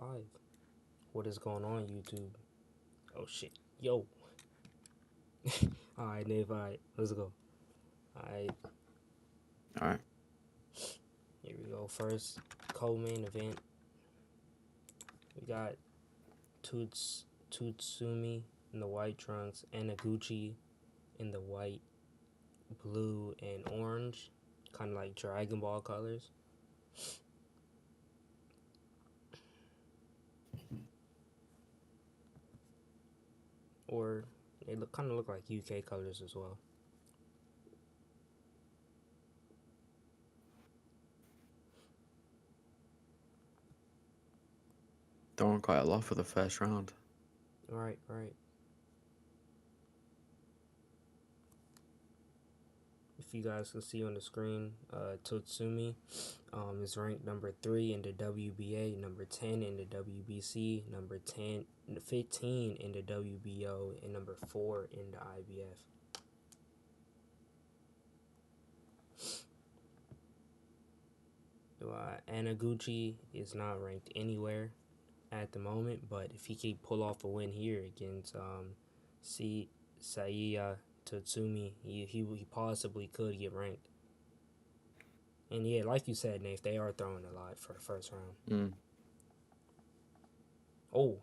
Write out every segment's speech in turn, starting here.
live. What is going on, YouTube? Oh shit. Yo. Alright, Nave, alright. Let's go. Alright, Alright. here we go. First, co-main event. We got Tutsumi in the white trunks, Anaguchi in the white, blue, and orange. Kind of like Dragon Ball colors. Or they kind of look like UK colors as well. Throwing quite a lot for the first round. Right, right. If you guys can see on the screen, Totsumi is ranked number 3 in the WBA, number 10 in the WBC, number 15 in the WBO, and number 4 in the IBF. Anaguchi is not ranked anywhere at the moment, but if he can pull off a win here against Saiya Totsumi, he possibly could get ranked. And yeah, like you said, Nate, they are throwing a lot for the first round. Oh.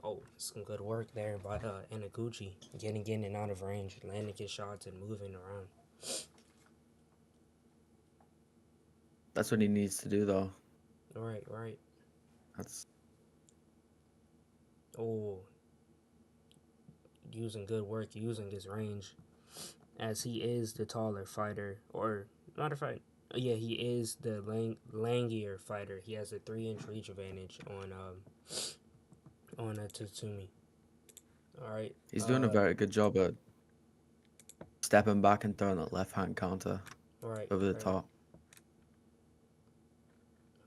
Oh, some good work there by Anaguchi. Getting in and out of range, landing his shots and moving around. That's what he needs to do, though. Right, right. That's Oh. Using good work, using his range. As he is the taller fighter, or not a fight. Yeah, he is the langier fighter. He has a 3-inch reach advantage on Tatsumi. All right. he's doing a very good job at stepping back and throwing that left hand counter Right, over the right. top.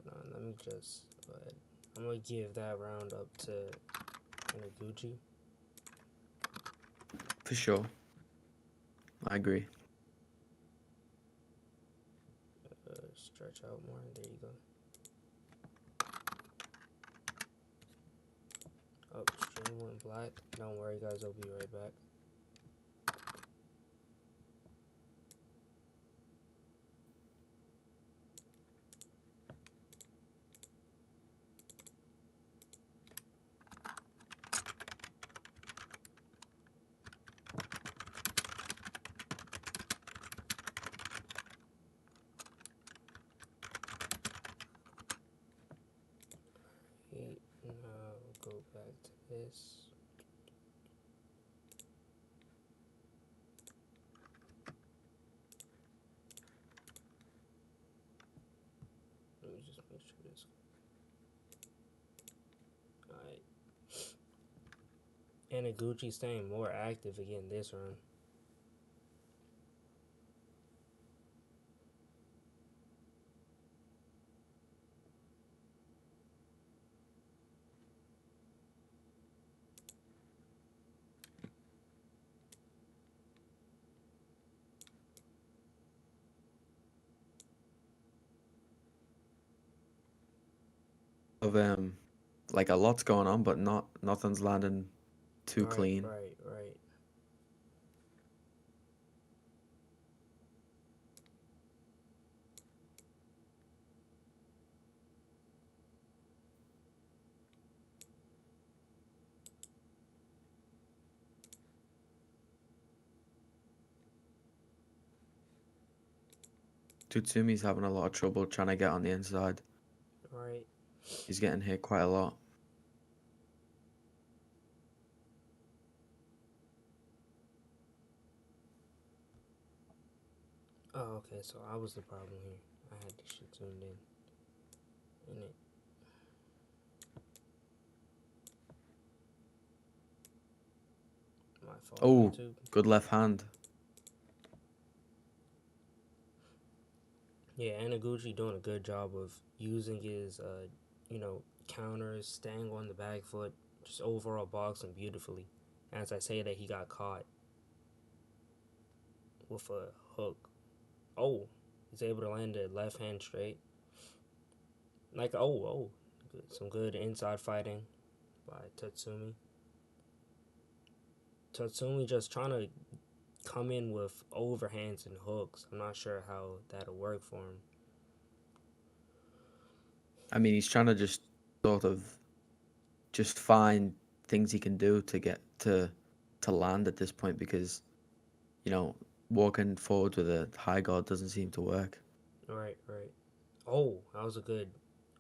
Hold on, let me just go ahead. I'm gonna give that round up to Anaguchi. For sure. I agree. Stretch out more. There you go. Oh, stream went black. Don't worry, guys. I'll be right back. Okay, now we'll go back to this. Let me just make sure this. Alright. Anaguchi staying more active again this round. Of like a lot's going on, but nothing's landing too Right, clean. right, right. Tutsumi's having a lot of trouble trying to get on the inside. Right. He's getting hit quite a lot. Oh, okay. So I was the problem here. I had this shit tuned in it. My fault, Oh, YouTube. good left hand. Yeah, Anaguchi doing a good job of using his, counters, staying on the back foot, just overall boxing beautifully. As I say that, he got caught with a hook. Oh, He's able to land a left hand straight. Like, oh, some good inside fighting by Tatsumi. Tatsumi just trying to come in with overhands and hooks. I'm not sure how that'll work for him. I mean, he's trying to just sort of just find things he can do to get to land at this point because you know walking forward with a high guard doesn't seem to work. Right, right. Oh, that was a good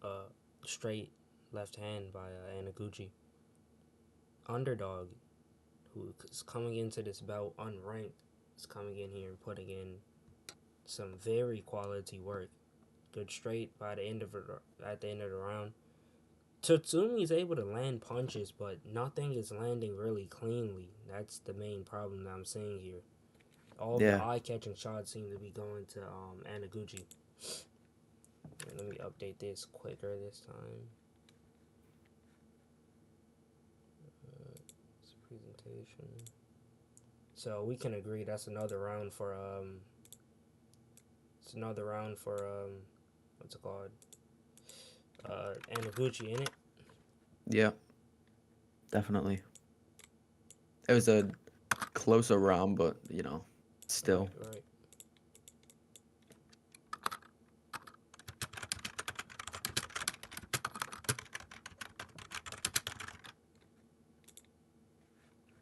uh, straight left hand by Anaguchi. Underdog, who is coming into this bout unranked, is coming in here and putting in some very quality work. Good straight by the end of it, at the end of the round. Tatsumi is able to land punches, but nothing is landing really cleanly. That's the main problem that I'm seeing here. All of the Yeah, eye-catching shots seem to be going to Anaguchi. Let me update this quicker this time. This presentation. So we can agree that's another round for it's another round for what's it called? Anaguchi in it. yeah, definitely. It was a closer round, but Right, still. right.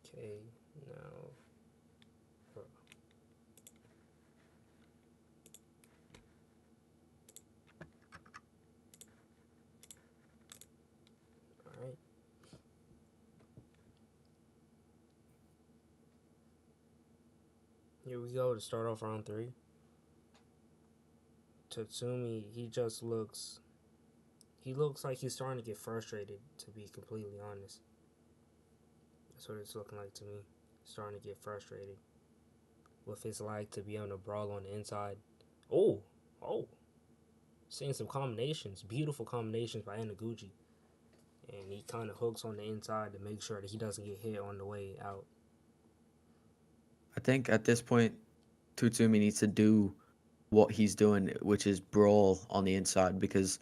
Okay, now all right. Here we go to start off round three. Tatsumi, he looks like he's starting to get frustrated. To be completely honest, that's what it's looking like to me. Starting to get frustrated with his like to be able to brawl on the inside. Oh, oh, seeing some combinations, beautiful combinations by Anaguchi, and he kind of hooks on the inside to make sure that he doesn't get hit on the way out. I think at this point, Tutsumi needs to do what he's doing, which is brawl on the inside, because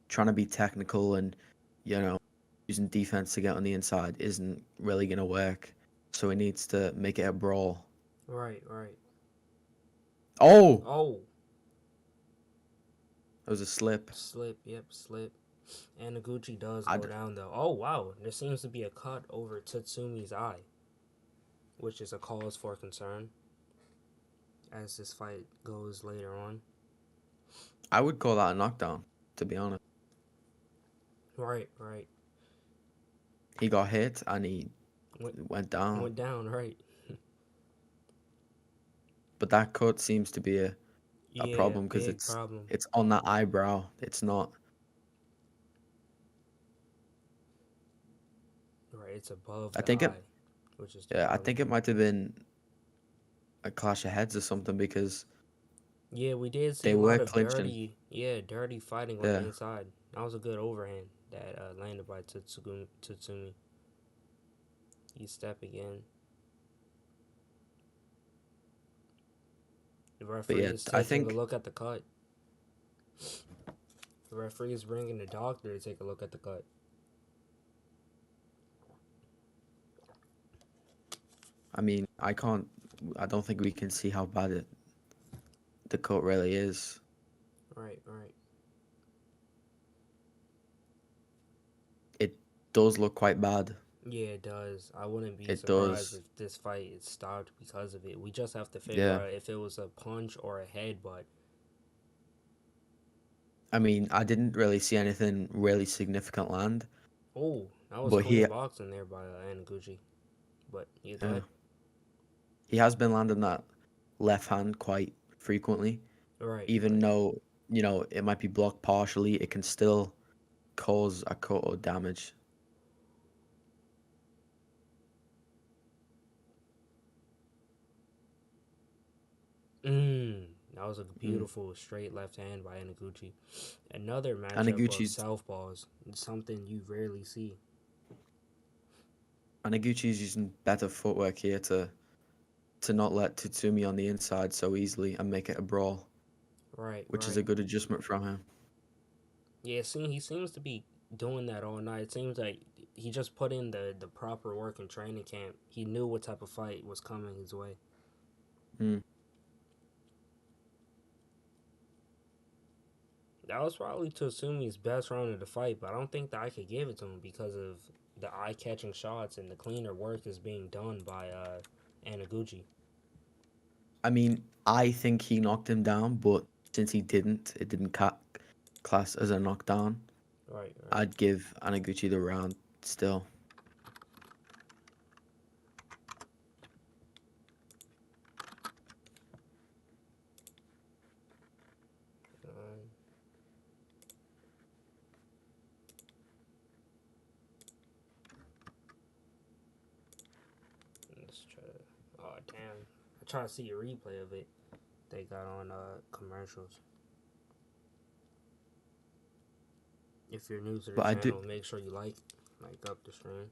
trying to be technical and you know using defense to get on the inside isn't really gonna work. So he needs to make it a brawl. Right, right. Oh, Oh, it was a slip. slip. Yep, slip. Anaguchi does I go down though. Oh wow, there seems to be a cut over Tatsumi's eye, which is a cause for concern as this fight goes later on. I would call that a knockdown, to be honest. Right, right. He got hit and he Went went down. went down. Right. But that cut seems to be a Yeah, problem because big it's problem. it's on that eyebrow. It's not. Right, it's above I the think it. eye, which is the Yeah, I problem. think it might have been a clash of heads or something because Yeah, we did see they a lot were of clinching. dirty fighting on the Yeah, inside. That was a good overhand that landed by Tatsumi. He step again. The but referee yeah, is I taking a think. look at the cut. The referee is bringing the doctor to take a look at the cut. I mean, I can't. I don't think we can see how bad the cut really is. Right, right. It does look quite bad. Yeah, it does. I wouldn't be It surprised does. if this fight is stopped because of it. We just have to figure Yeah. out if it was a punch or a headbutt. I mean, I didn't really see anything really significant land, Oh, that was but clean boxing there by Anaguchi. But you go yeah, ahead. he has been landing that left hand quite frequently. Right, Even right. though it might be blocked partially, it can still cause a cut or damage. That was a Mm. beautiful straight left hand by Anaguchi. Another matchup of Aniguchi's southpaws. Something you rarely see. Aniguchi's using better footwork here to not let Tatsumi on the inside so easily and make it a brawl. Right, which is a right. good adjustment from him. Yeah, see, he seems to be doing that all night. It seems like he just put in the proper work in training camp. He knew what type of fight was coming his way. Mm. That was probably to Tsusumi's best round of the fight, but I don't think that I could give it to him because of the eye-catching shots and the cleaner work is being done by Anaguchi. I mean, I think he knocked him down, but since he didn't, it didn't class as a knockdown. Right, right. I'd give Anaguchi the round still. Uh, let's try. Oh damn! I try to see a replay of it. They got on commercials. If you're new to the But I do channel, make sure you like up the stream,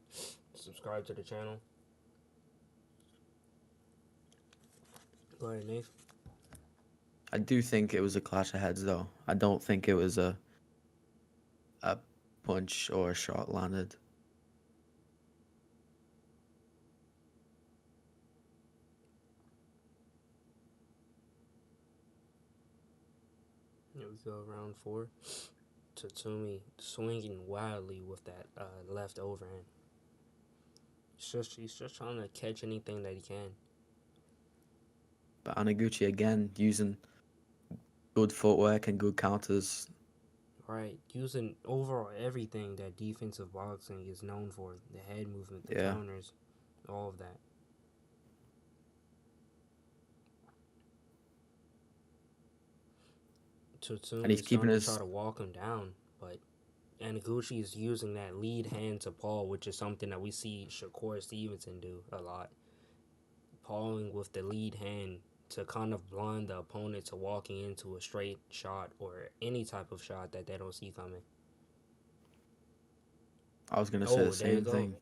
subscribe to the channel. Go ahead, Nate. I do think it was a clash of heads though. I don't think it was a punch or a shot landed. Here we go, round four. Tatsumi swinging wildly with that left overhand. He's just trying to catch anything that he can. But Anaguchi again using good footwork and good counters. Right, using overall everything that defensive boxing is known for: the head movement, the Yeah. counters, all of that. And Tatsumi he's is keeping starting to try his to walk him down, but Anaguchi is using that lead hand to Paul, which is something that we see Shakur Stevenson do a lot. Pawing with the lead hand to kind of blind the opponent to walking into a straight shot or any type of shot that they don't see coming. I was gonna say the Oh, there you same go. thing.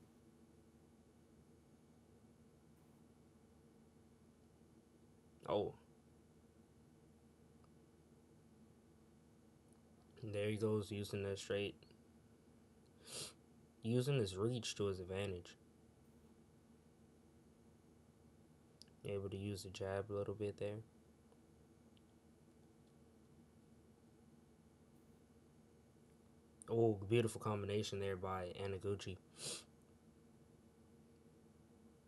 Oh, there he goes using that straight, using his reach to his advantage. Able to use the jab a little bit there. Oh, beautiful combination there by Anaguchi.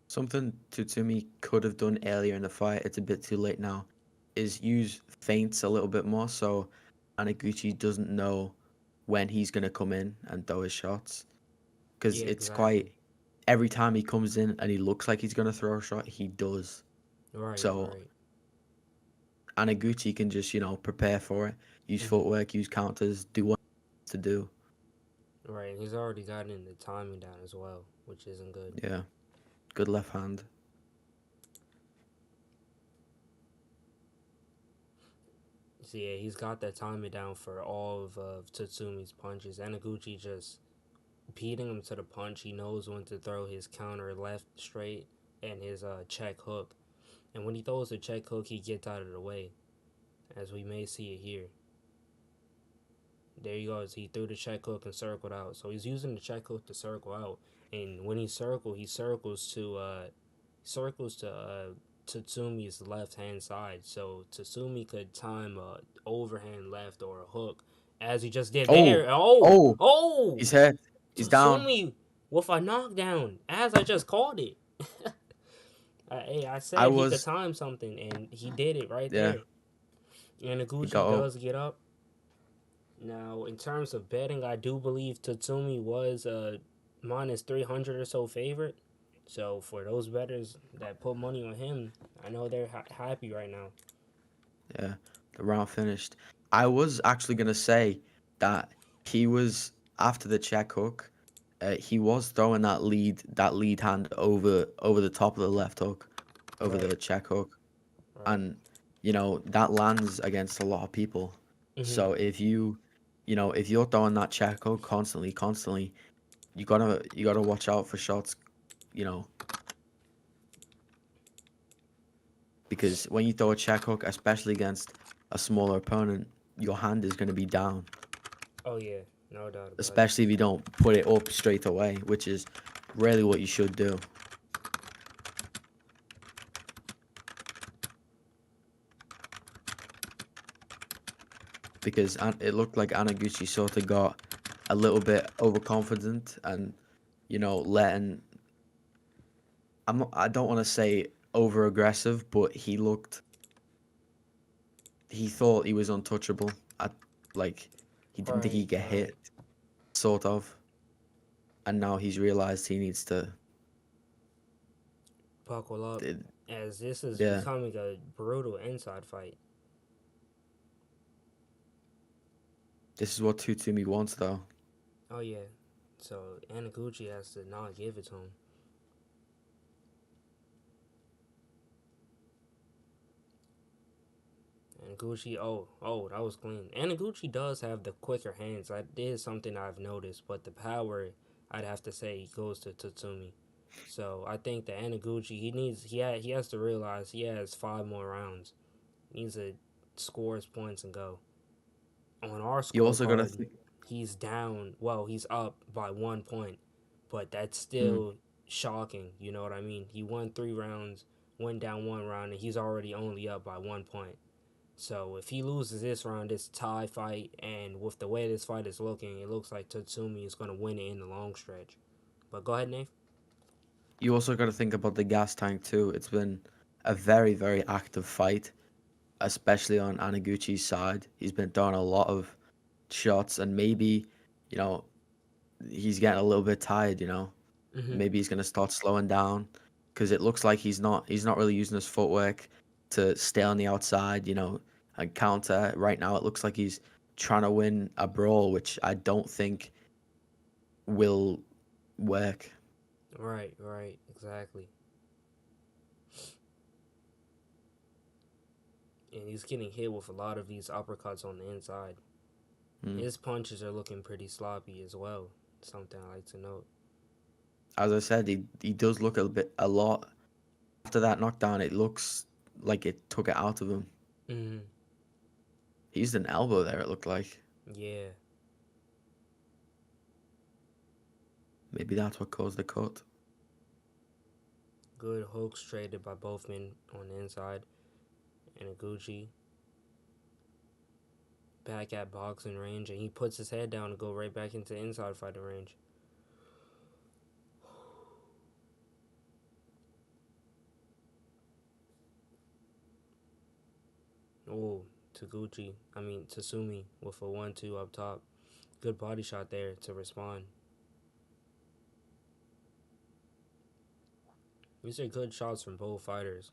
Something Tutsumi could have done earlier in the fight, it's a bit too late now, is use feints a little bit more so Anaguchi doesn't know when he's going to come in and throw his shots. Because Yeah, it's exactly. quite, every time he comes in and he looks like he's going to throw a shot, he does. Right, So right. Anaguchi can just, prepare for it, use Mm-hmm. footwork, use counters, do what he needs to do. Right, he's already gotten the timing down as well, which isn't good. Yeah, good left hand. So yeah, he's got that timing down for all of Tatsumi's punches. Anaguchi just beating him to the punch. He knows when to throw his counter left straight and his check hook. And when he throws a check hook, he gets out of the way, as we may see it here. There he goes. He threw the check hook and circled out. So he's using the check hook to circle out. And when he circles to Tatsumi's left hand side. So Tatsumi could time a overhand left or a hook, as he just did Oh, there. Oh, oh, oh, he's hit. He's down. Tatsumi with a knockdown, as I just called it. Hey, I I said he could was, time something, and he did it right yeah, there. And he Iguchi got up. does get up. Now, in terms of betting, I do believe Tatsumi was a minus 300 or so favorite. So for those bettors that put money on him, I know they're happy right now. Yeah, the round finished. I was actually gonna say that he was after the check hook. He was throwing that lead hand over the top of the left hook, over Right, the check hook, right. and that lands against a lot of people. Mm-hmm. So if you're throwing that check hook constantly, you gotta watch out for shots. You know, because when you throw a check hook, especially against a smaller opponent, your hand is going to be down, Oh yeah, no doubt about it. especially if you don't put it up straight away, which is really what you should do. Because it looked like Anaguchi sort of got a little bit overconfident and, letting. I don't want to say over aggressive, but he thought he was untouchable. At like, he didn't think Right, he'd get right. hit, sort of, and now he's realized he needs to. Buckle up, uh, as this is Yeah, becoming a brutal inside fight. this is what Tutsumi wants, though. Oh yeah, so Anaguchi has to not give it to him. Anaguchi, that was clean. Anaguchi does have the quicker hands. That is something I've noticed, but the power, I'd have to say, goes to Tatsumi. So I think that Anaguchi, he has to realize he has 5 more rounds. He needs to score his points and go. On our You also got to scorecard, think. he's down. Well, he's up by 1 point, but that's Mm, still shocking. You know what I mean? He won 3 rounds, went down 1 round, and he's already only up by 1 point. So if he loses this round, it's a tie fight, and with the way this fight is looking, it looks like Tatsumi is going to win it in the long stretch. But go ahead, Nate. you also got to think about the gas tank too. It's been a very, very active fight, especially on Anaguchi's side. He's been throwing a lot of shots, and maybe, you know, he's getting a little bit tired. Mm-hmm. Maybe he's gonna start slowing down because it looks like he's not really using his footwork to stay on the outside. And counter. Right now, it looks like he's trying to win a brawl, which I don't think will work. Right, right, exactly. And he's getting hit with a lot of these uppercuts on the inside. Mm. His punches are looking pretty sloppy as well. Something I like to note. As I said, he does look a lot after that knockdown. It looks like it took it out of him. Mm-hmm. He used an elbow there. It looked like Yeah, maybe that's what caused the cut. good hooks traded by both men on the inside. And Iguchi back at boxing range, and he puts his head down to go right back into inside fighting range. Oh, Tatsumi with a 1-2 up top. Good body shot there to respond. These are good shots from both fighters.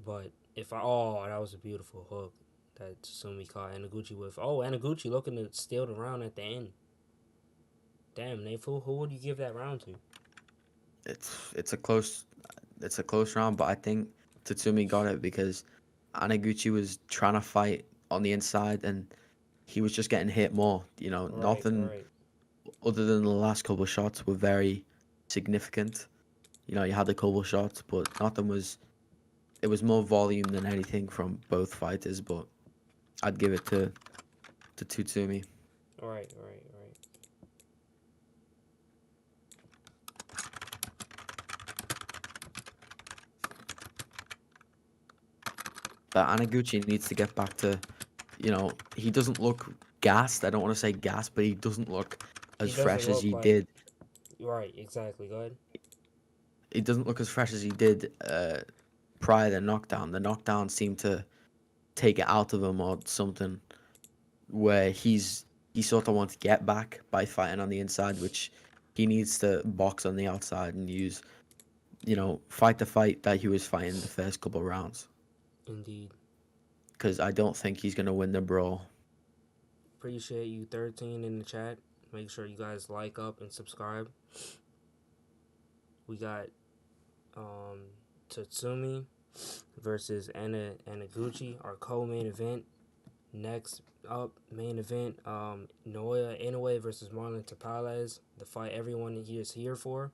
But that was a beautiful hook that Tatsumi caught Anaguchi with. Oh, Anaguchi looking to steal the round at the end. Damn, Nate, who would you give that round to? It's a close round, but I think Tatsumi got it because Anaguchi was trying to fight on the inside and he was just getting hit more. Right, Nothing right. other than the last couple of shots were very significant. You had a couple of shots, but nothing was. It was more volume than anything from both fighters, but I'd give it to Tatsumi. Right, right, right. But Anaguchi needs to get back to, he doesn't look gassed. I don't want to say gassed, but he doesn't look He as doesn't fresh as look he like. did. Right, exactly. Go ahead. He doesn't look as fresh as he did prior to the knockdown. The knockdown seemed to take it out of him or something, where he sort of wants to get back by fighting on the inside, which he needs to box on the outside and use, fight the fight that he was fighting the first couple rounds. Indeed. Because I don't think he's gonna win the brawl. Appreciate you 13 in the chat. Make sure you guys like up and subscribe. We got um, Tatsumi versus Anaguchi, our co-main event. Next up, main event, Noaya Inoue versus Marlon Tapales. The fight everyone here is here for.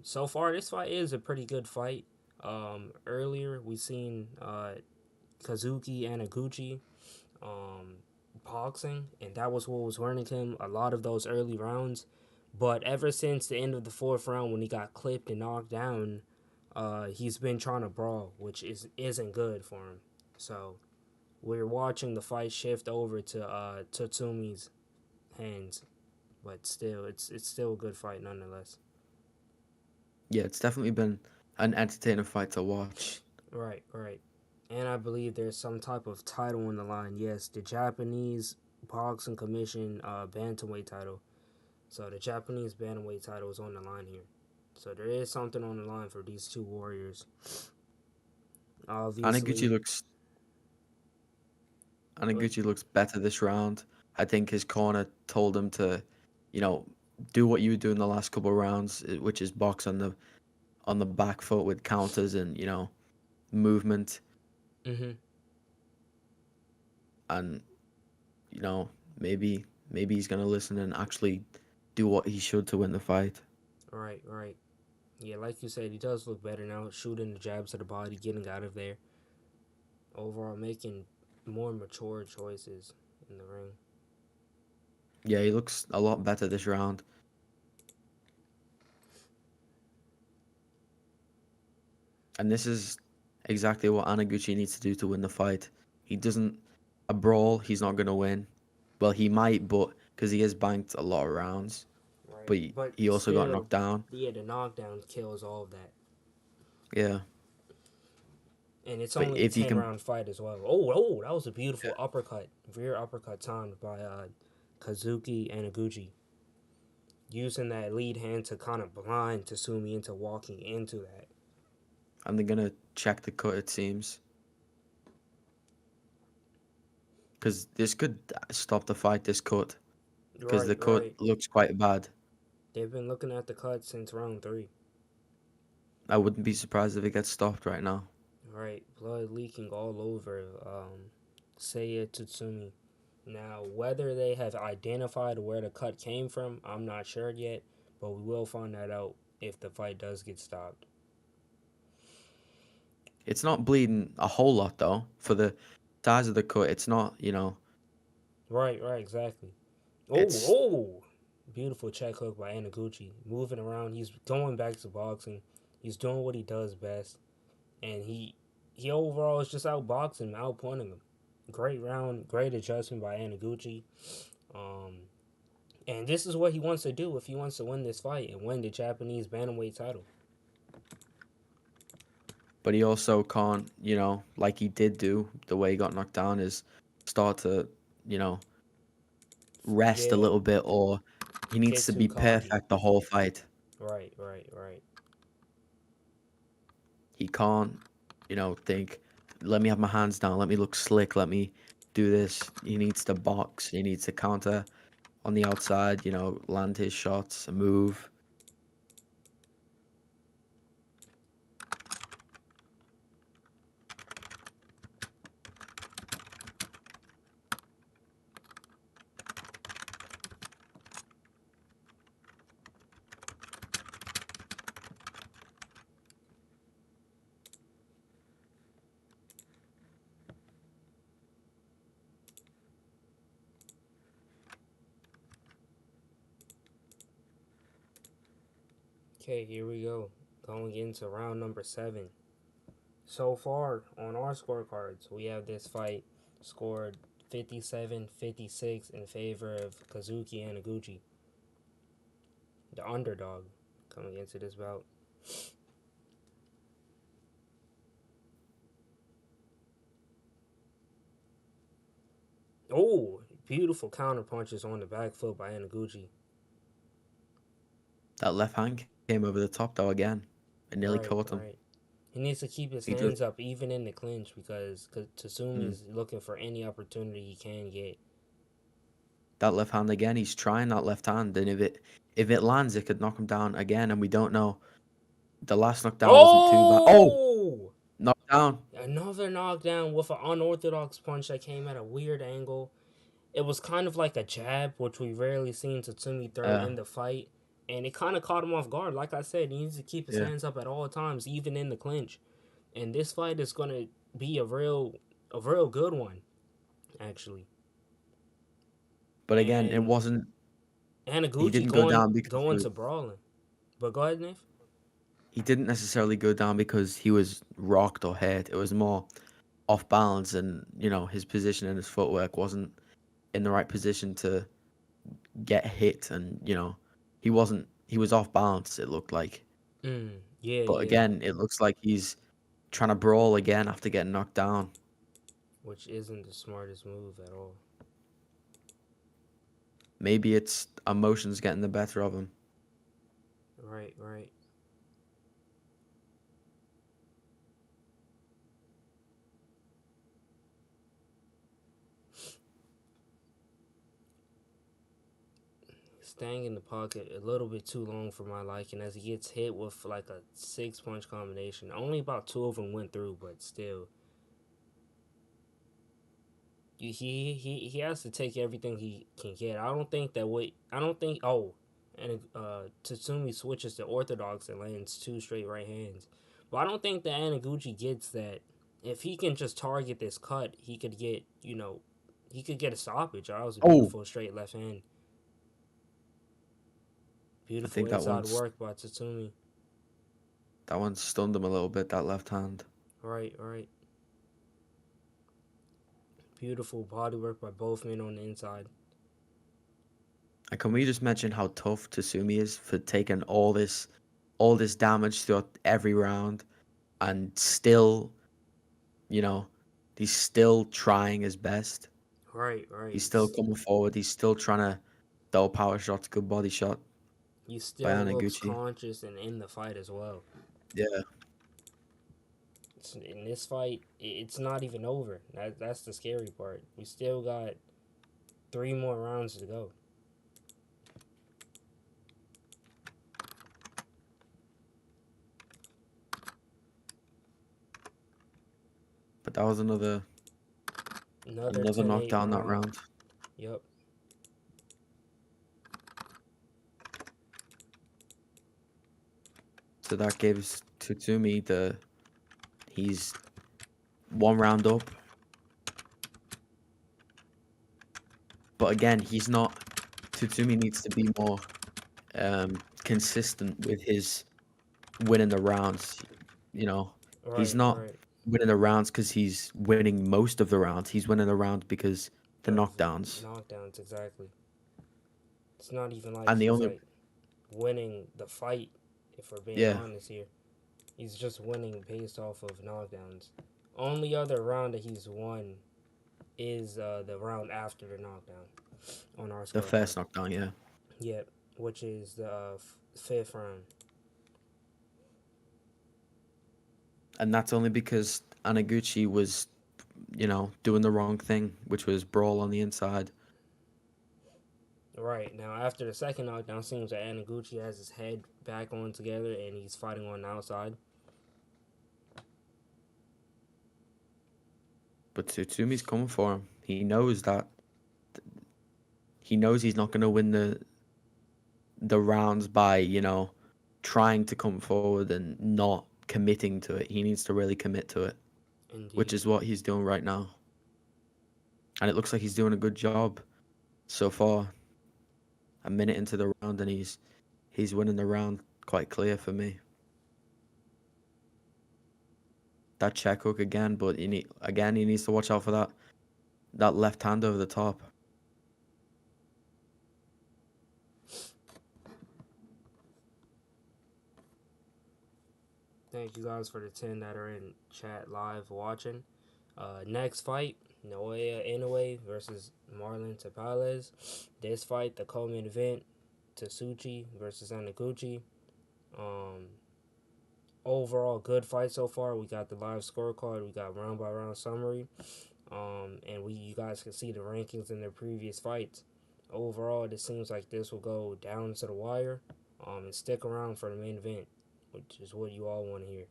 So far, this fight is a pretty good fight. Earlier we seen Kazuki Anaguchi um, boxing, and that was what was running him a lot of those early rounds. But ever since the end of the fourth round, when he got clipped and knocked down, he's been trying to brawl, which isn't good for him. So we're watching the fight shift over to Tatsumi's hands, but still, it's still a good fight nonetheless. Yeah, it's definitely been an entertaining fight to watch. Right, right. And I believe there's some type of title on the line. Yes, the Japanese Boxing Commission bantamweight title. So the Japanese bantamweight title is on the line here. So there is something on the line for these two warriors. Anaguchi Obviously, looks but Anaguchi looks better this round. I think his corner told him to, you know, do what you were doing the last couple of rounds, which is box on the back foot with counters and movement, mm-hmm. and you know maybe he's gonna listen and actually do what he should to win the fight. Right, right. Yeah, like you said, he does look better now, shooting the jabs to the body, getting out of there. Overall, making more mature choices in the ring. Yeah, he looks a lot better this round, and this is exactly what Anaguchi needs to do to win the fight. He doesn't a brawl. He's not gonna win. Well, he might, but because he has banked a lot of rounds, but Right, but he also got still, knocked down. yeah, the knockdown kills all of that. Yeah, And it's but only a if he 10 can, round fight as well. Oh, that was a beautiful uppercut, rear uppercut timed by Kazuki Anaguchi, using that lead hand to kind of blind Tasumi into walking into that. and they're gonna check the cut. It seems because this could stop the fight. This cut because the Right, cut right. looks quite bad. They've been looking at the cut since round three. I wouldn't be surprised if it gets stopped right now. Right, blood leaking all over Seiya Tatsumi. Now, whether they have identified where the cut came from, I'm not sure yet, but we will find that out if the fight does get stopped. It's not bleeding a whole lot though. For the size of the cut, it's not. Right, right, exactly. Oh, It's oh! Beautiful check hook by Anaguchi. Moving around, he's going back to boxing. He's doing what he does best, and he overall is just outboxing, outpointing him. Great round, great adjustment by Anaguchi. Um, and this is what he wants to do if he wants to win this fight and win the Japanese bantamweight title. but he also can't. Like he did do the way he got knocked down is start to you know rest a Yeah, little bit, or he needs get to too be cocky. perfect the whole fight. Right, right, right. He can't, think, let me have my hands down, let me look slick, let me do this. He needs to box, he needs to counter on the outside, land his shots, move. Okay, here we go. Going into round number 7. So far on our scorecards, we have this fight scored 57-56 in favor of Kazuki Anaguchi, the underdog, coming into this bout. Oh, beautiful counter punches on the back foot by Anaguchi. That left hand came over the top though again. It nearly Right, caught him. right. He needs to keep his He does. hands up even in the clinch because Mm. Tasumi's looking for any opportunity he can get. That left hand again, he's trying that left hand, and if it lands it could knock him down again, and we don't know. The last knockdown wasn't too bad. Oh, Oh! knocked down. Another knockdown with an unorthodox punch that came at a weird angle. It was kind of like a jab, which we rarely seen Tatsumi throw uh in the fight. And it kind of caught him off guard. Like I said, he needs to keep his yeah. hands up at all times, even in the clinch. and this fight is gonna be a real good one actually. But again, it And wasn't. He Anaguchi didn't go going down because going to brawling. But go ahead, Nif. he didn't necessarily go down because he was rocked or hurt. It was more off balance, and his position and his footwork wasn't in the right position to get hit, and he wasn't. He was off balance. It looked like, Yeah, but yeah. again, it looks like he's trying to brawl again after getting knocked down. Which isn't the smartest move at all. Maybe it's emotions getting the better of him. Right, right. Staying in the pocket a little bit too long for my liking as he gets hit with like a 6 punch combination. Only about two of them went through, but still, he has to take everything he can get. I don't think that way. I don't think. Oh, and Tatsumi switches to orthodox and lands two straight right hands. But I don't think that Anaguchi gets that. If he can just target this cut, he could get he could get a stoppage. That was a Oh, beautiful straight left hand. I Beautiful think that inside one's work by Tatsumi. that one stunned him a little bit. That left hand. Right, right. Beautiful body work by both men on the inside. And can we just mention how tough Tasumi is for taking all this damage throughout every round and still, you know, he's still trying his best. Right, right. He's still coming forward. He's still trying to throw power shots, good body shot He by still looks Anaguchi. conscious and in the fight as well. Yeah, In this fight, it's not even over. That's the scary part. We still got three more rounds to go. but that was another Another another 10-8 knockdown that round. round. Yep. So that gives Tatsumi he's one round up. But again, he's not. Tatsumi needs to be more consistent with his winning the rounds. You know, he's Right, not right. winning the rounds because he's winning most of the rounds. He's winning the rounds because the Of knockdowns. knockdowns, exactly. It's not even like And the he's only like winning the fight, if we're being yeah, honest here. He's just winning based off of knockdowns. Only other round that he's won is the round after the knockdown on our the scorecard. first knockdown, yeah. Yep, which is the fifth round. And that's only because Anaguchi was, doing the wrong thing, which was brawl on the inside. Right now, after the second knockdown, seems that Anaguchi has his head back on together and he's fighting on the outside. But Tsutsumi's coming for him. He knows he's not gonna win the rounds by, trying to come forward and not committing to it. He needs to really commit to it, which Indeed. is what he's doing right now. And it looks like he's doing a good job so far. A minute into the round, and he's winning the round quite clear for me. That check hook again, but he needs to watch out for that left hand over the top. Thank you guys for the 10 that are in chat live watching. Next fight, Noaya Inoue versus Marlon Tapales. This fight, the co-main event, Tasuchi versus Anaguchi. Um, Overall, good fight so far. We got the live scorecard. We got round by round summary. And you guys can see the rankings in their previous fights. Overall, it seems like this will go down to the wire. And stick around for the main event, which is what you all want to hear.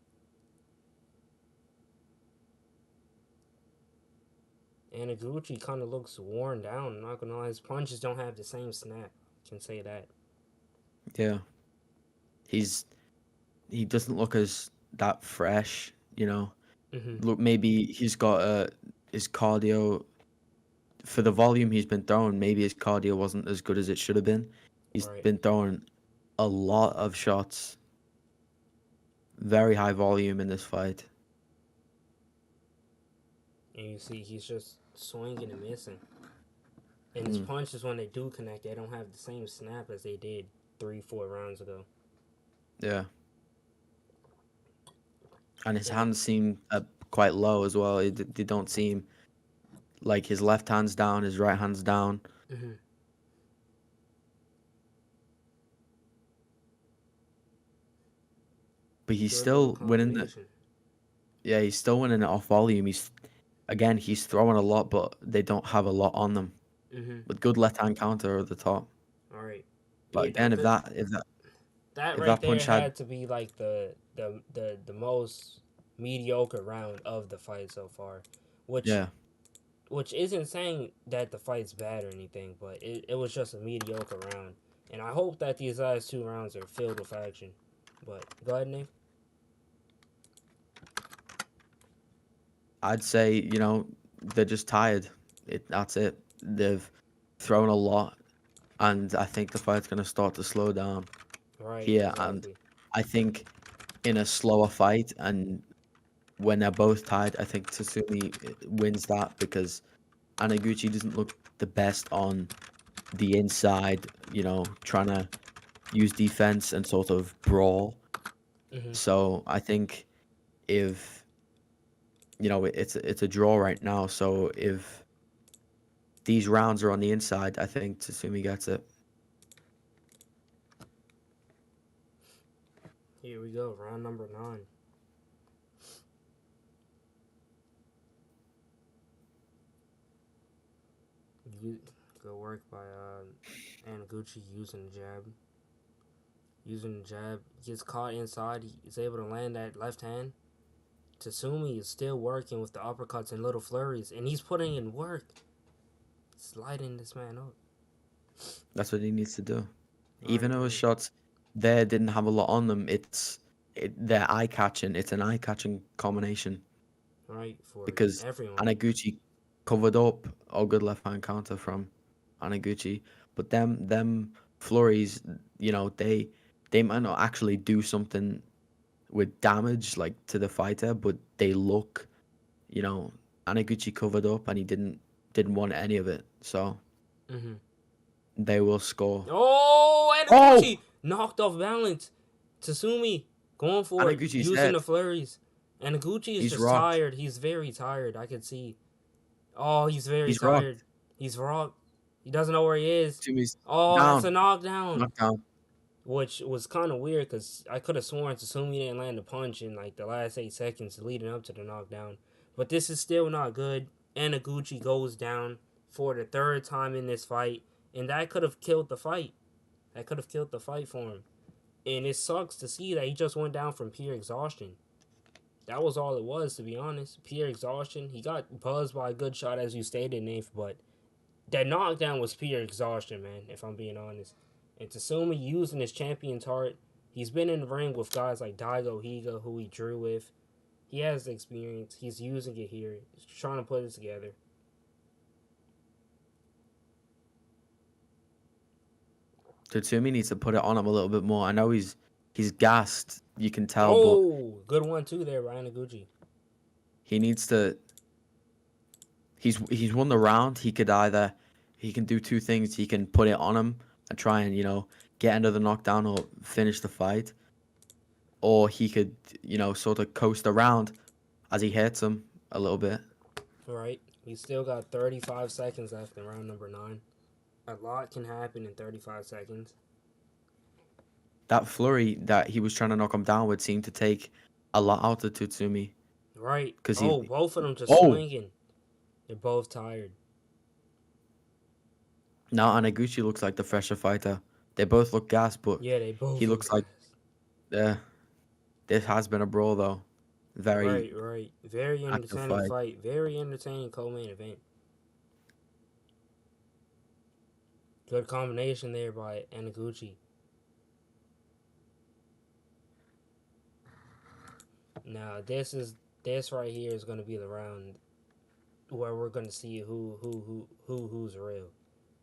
Anaguchi kind of looks worn down. I'm not gonna lie, his punches don't have the same snap. Can say that. Yeah, he doesn't look as that fresh. You know, Mm-hmm. look, maybe he's got his cardio for the volume he's been throwing. Maybe his cardio wasn't as good as it should have been. He's Right. been throwing a lot of shots, very high volume in this fight. And you see, he's just swinging and missing. And his Mm, punches, when they do connect, they don't have the same snap as they did 3, 4 rounds ago. yeah, and his And hands seem quite low as well. They don't seem like his left hand's down, his right hand's down, mm-hmm. but he's Good little still winning the. combination. Yeah, he's still winning it off volume. He's throwing a lot, but they don't have a lot on them. Mm-hmm. With good left hand counter at the top. All right. But Yeah, again, that if right that there punch had had to be like the most mediocre round of the fight so far, which yeah, which isn't saying that the fight's bad or anything, but it was just a mediocre round. And I hope that these last 2 rounds are filled with action. But go ahead, Nate. I'd say, they're just tired. That's it. They've thrown a lot, and I think the fight's gonna start to slow down Right, here. And exactly. I think in a slower fight, and when they're both tied, I think Tatsumi wins that because Anaguchi doesn't look the best on the inside. Trying to use defense and sort of brawl. Mm-hmm. So I think if it's a draw right now. So if these rounds are on the inside, I think Tatsumi gets it. Here we go, round number 9. You Good work by Anaguchi using the jab. Using the jab, gets caught inside. He's able to land that left hand. Tatsumi is still working with the uppercuts and little flurries, and he's putting in work, sliding this man up. That's what he needs to do. Even Right, though his right, shots there didn't have a lot on them, they're eye catching. It's an eye catching combination right for because everyone. Anaguchi covered up a good left hand counter from Anaguchi, but them flurries, they might not actually do something with damage like to the fighter, but they look, you know, Anaguchi covered up and he didn't want any of it, so Mm-hmm. they will score. Oh, Oh, Anaguchi knocked off balance. Tatsumi going for it, Anaguchi's using dead. the flurries. Anaguchi is He's just rocked. tired. He's very tired. I can see. Oh, he's very He's tired. rocked. He's rocked. He doesn't know where he is. Tumi's Oh, that's a down. knockdown. Knockdown. Which was kind of weird because I could have sworn Tatsumi didn't land a punch in like the last 8 seconds leading up to the knockdown. But this is still not good. Anaguchi goes down for the third time in this fight, and that could have killed the fight. That could have killed the fight for him. And it sucks to see that he just went down from pure exhaustion. That was all it was, to be honest. Pure exhaustion. He got buzzed by a good shot, as you stated, Nath, but that knockdown was pure exhaustion, man, if I'm being honest. And Tatsumi using his champion's heart, he's been in the ring with guys like Daigo Higa, who he drew with. He has the experience. He's using it here. He's trying to put it together. Tatsumi needs to put it on him a little bit more. I know he's gassed, you can tell, but Oh, good one too there, Ryan Iguchi. he needs to. He's won the round. He can do two things. He can put it on him and try and get another knockdown or finish the fight, or he could sort of coast around as he hits him a little bit. All right, we still got 35 seconds left in round number 9. A lot can happen in 35 seconds. That flurry that he was trying to knock him down with seemed to take a lot out of Tatsumi Right. because he. Oh, both of them just Oh, swinging. They're both tired. now Anaguchi looks like the fresher fighter. They both look gassed, but Yeah, they he both look looks like gassed. uh, this has been a brawl though. Very Right, right. Very active entertaining fight. fight. Very entertaining co-main event. Good combination there by Anaguchi. Now, this is this right here is gonna be the round where we're gonna see who's real,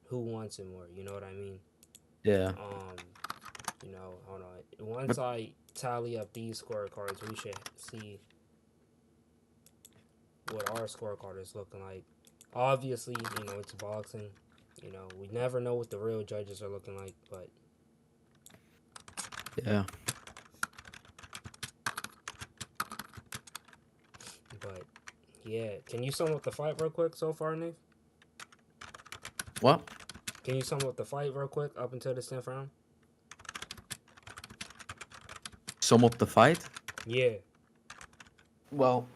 who wants it more. You know what I mean? Yeah. Um, hold on. Once But I tally up these scorecards, we should see what our scorecard is looking like. Obviously, it's boxing. We never know what the real judges are looking like, yeah. but yeah. Can you sum up the fight real quick so far, Nate? What? Can you sum up the fight real quick up until the 10th round? Sum up the fight? Yeah. Well,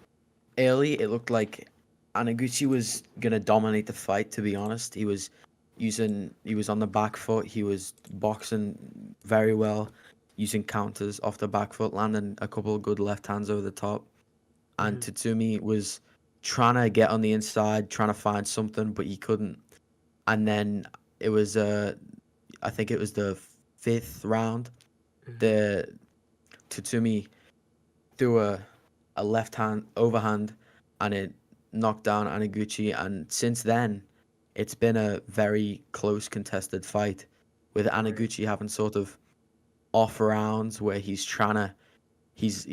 early it looked like Anaguchi was gonna dominate the fight. To be honest, he was on the back foot. He was boxing very well, using counters off the back foot, landing a couple of good left hands over the top. And Mm-hmm. Tatsumi was trying to get on the inside, trying to find something, but he couldn't. And then it was I think it was the fifth round. Mm-hmm. The Tatsumi threw a left hand overhand, and it knocked down Anaguchi. And since then, it's been a very close contested fight, with Right. Anaguchi having sort of off rounds where he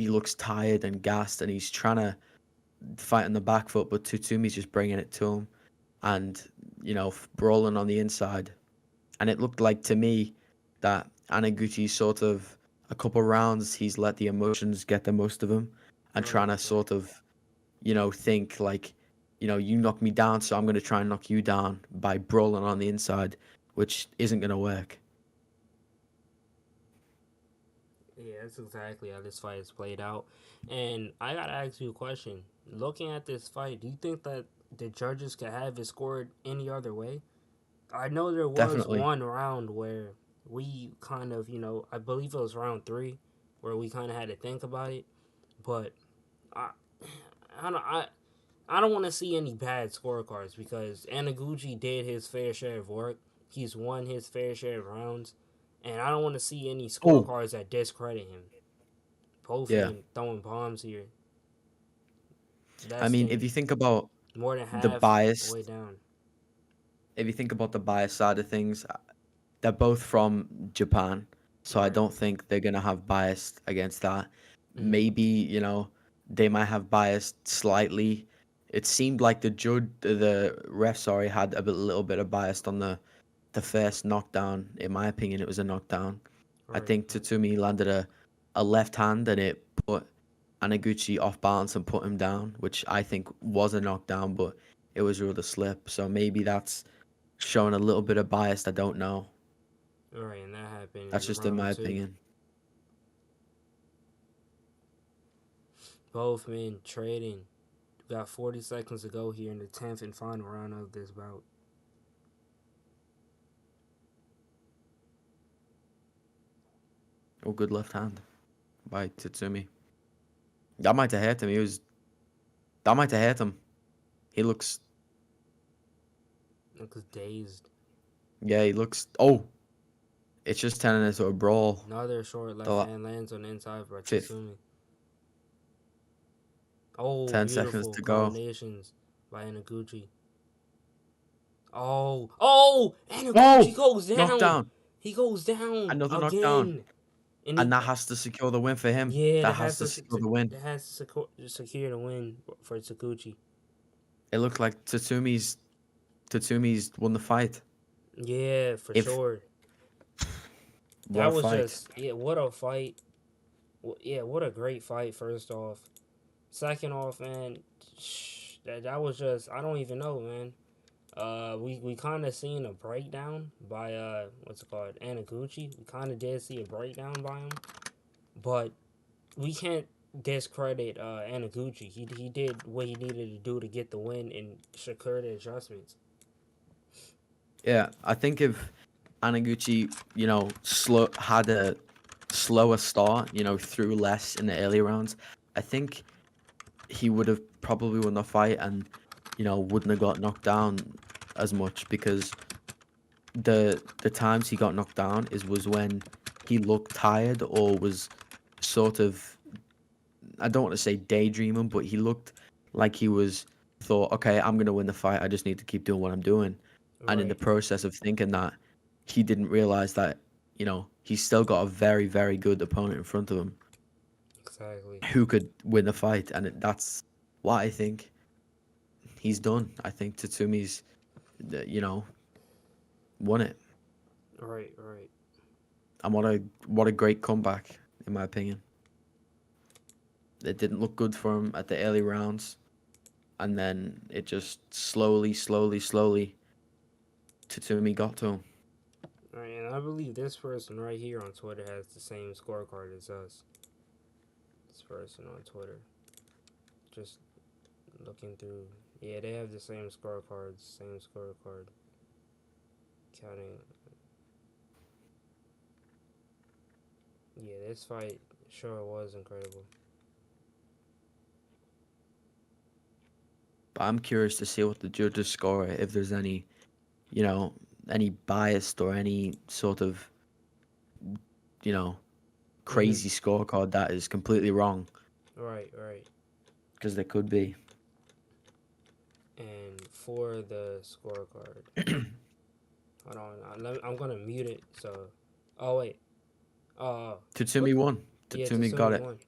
looks tired and gassed, and he's trying to fight on the back foot, but Tutsumi's just bringing it to him, and brawling on the inside. And it looked like to me that Anaguchi sort of a couple rounds he's let the emotions get the most of him, and trying Right. to Right. sort of think like, you knock me down, so I'm going to try and knock you down by brawling on the inside, which isn't going to work. Yeah, that's exactly how this fight is played out. And I gotta ask you a question. Looking at this fight, do you think that the judges could have it scored any other way? I know there was Definitely. one round where we kind of, I believe it was round three, where we kind of had to think about it. But I, I don't, I, I don't want to see any bad scorecards because Anaguchi did his fair share of work. He's won his fair share of rounds, and I don't want to see any Oh, scorecards that discredit him. Both yeah. men throwing bombs here, I less mean, if than you think about more than the half bias, way down. if you think about the bias side of things, they're both from Japan, so I Right. don't think they're gonna have bias against that. Mm-hmm. Maybe, they might have bias slightly. It seemed like the ref, sorry, had a little bit of bias on the first knockdown. In my opinion, it was a knockdown. I Right. think Right. Tatsumi landed a left hand, and it put Anaguchi off balance and put him down, which I think was a knockdown, but it was ruled a slip. So maybe that's showing a little bit of bias. I don't know. Right. And that happened That's in just in my round two. opinion. Both men trading. We got 40 seconds to go here in the 10th and final round of this bout. Oh, good left hand by Tatsumi. That might have hurt him. That might have hurt him. He looks, Looks dazed. yeah, he looks. Oh, it's just turning into a brawl. Another short The left hand lands on the inside for fifth, Tatsumi. Oh, 10 seconds beautiful to go. combinations by Anaguchi. Oh, Anaguchi Oh, goes down. knockdown. He goes down Another knockdown. again. And And he, that has to secure the win for him. yeah, That has to secure the win. that has to secure the win for Taguchi. It looked like Tatsumi's won the fight. Yeah, for If sure. What a That was fight. just what a fight. Yeah, what a great fight. First off, second off, man, that was just I don't even know, man. We kind of seen a breakdown by what's it called, Anaguchi. We kind of did see a breakdown by him, but we can't discredit Anaguchi. He did what he needed to do to get the win and secure the adjustments. Yeah, I think if Anaguchi, had a slower start, threw less in the early rounds, I think he would have probably won the fight, and wouldn't have got knocked down as much, because the times he got knocked down was when he looked tired, or was sort of I don't want to say daydreaming, but he looked like he was thought, okay, I'm gonna win the fight. I just need to keep doing what I'm doing. And in the Right. process of thinking that, he didn't realize that, he's still got a very, very good opponent in front of him Exactly. who could win the fight. And that's what I think he's done. I think Tatsumi's, won it. Right. Right. And what a great comeback, in my opinion. It didn't look good for him at the early rounds, and then it just slowly, slowly, slowly, Tatsumi got to him. Right. And I believe this person right here on Twitter has the same scorecard as us. This person on Twitter. Just looking through. Yeah, they have the same scorecards. Same scorecard. Counting. Yeah, this fight sure was incredible. But I'm curious to see what the judges score, if there's you know, any biased or any sort of, you know, Mhm. crazy scorecard that is completely wrong, Right. Right. because there could be. And for the scorecard, hold on. I'm gonna mute it. So, oh wait. What? Tatsumi won. Yeah, Tatsumi got Tasumi it. won.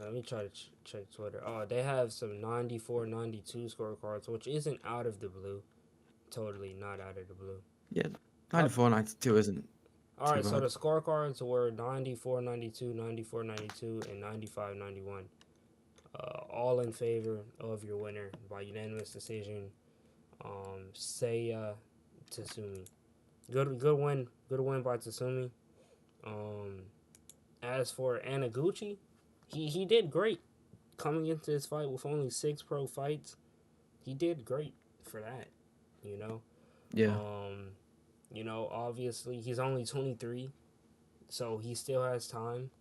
Let me try to check Twitter. Oh, they have some 94, 92 scorecards, which isn't out of the blue. Totally not out of the blue. Yeah, Uh, 94, 92 isn't all too right, so the bad. scorecards were 94, 92, 94, 92, and 95, 91. All in favor of your winner by unanimous decision. Seiya Tatsumi. Good win by Tatsumi. Um, as for Anaguchi, he did great coming into this fight with only 6 pro fights. He did great for that, you know. Yeah, Um, obviously he's only 23, so he still has time,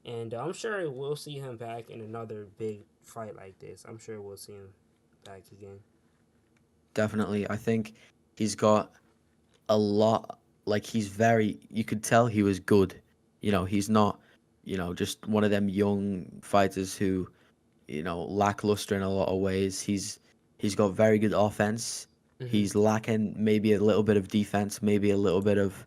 and I'm sure we'll see him back in another big fight like this. I'm sure we'll see him back again. definitely. I think he's got a lot, like, he's very, you could tell he was good. He's not, just one of them young fighters who, lackluster in a lot of ways. He's got very good offense. Mm-hmm. He's lacking maybe a little bit of defense, maybe a little bit of,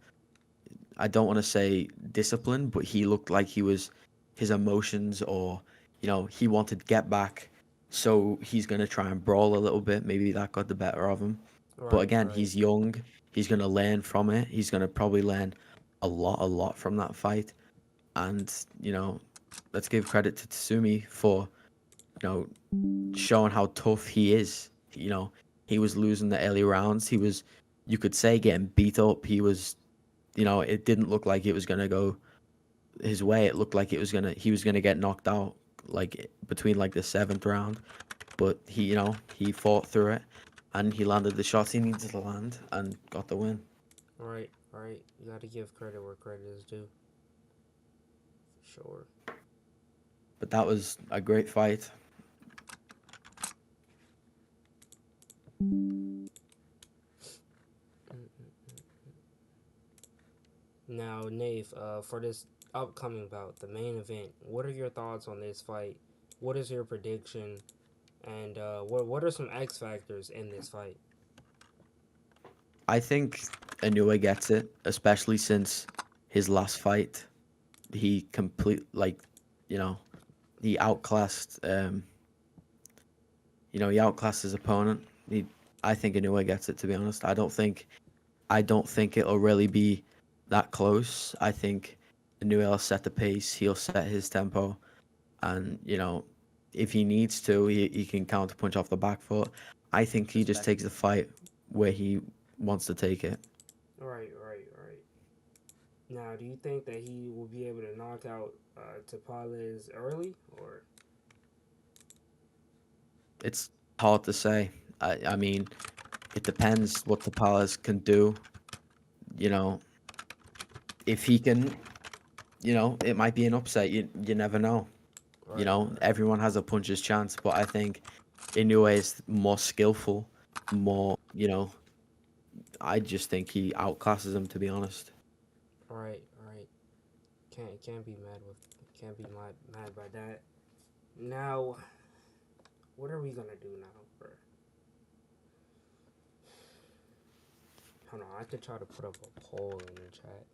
I don't want to say discipline, but he looked like he was, his emotions, or he wanted to get back, so he's going to try and brawl a little bit. Maybe that got the better of him. But Right, again, right, he's young. He's going to learn from it. He's going to probably learn a lot from that fight. And, let's give credit to Tsumi for, showing how tough he is. He was losing the early rounds. He was, you could say, getting beat up. He was, it didn't look like it was going to go his way. It looked like he was gonna get knocked out, like, between like the seventh round. But he fought through it, and he landed the shots he needed to land and got the win. right, right. You got to give credit where credit is due. For sure. But that was a great fight. Now, Nave, for this upcoming bout, the main event, what are your thoughts on this fight? What is your prediction? And what are some X factors in this fight? I think Inoue gets it, especially since his last fight, he you know, he outclassed he outclassed his opponent. I think Inoue gets it, to be honest. I don't think it'll really be that close. I think Inoue will set the pace. He'll set his tempo, and if he needs to, he can counter punch off the back foot. I think he just takes the fight where he wants to take it. Right, right, right. Now, do you think that he will be able to knock out Tapales early, or It's hard to say. I mean, it depends what the Palace can do. You know, if he can, it might be an upset. You never know. right, right, Everyone has a puncher's chance, but I think Inoue is more skillful, more, I just think he outclasses him, to be honest. right, right? Can't be mad with can't be mad by that. Now, what are we gonna do now? For hold on, I could try to put up a poll in the chat.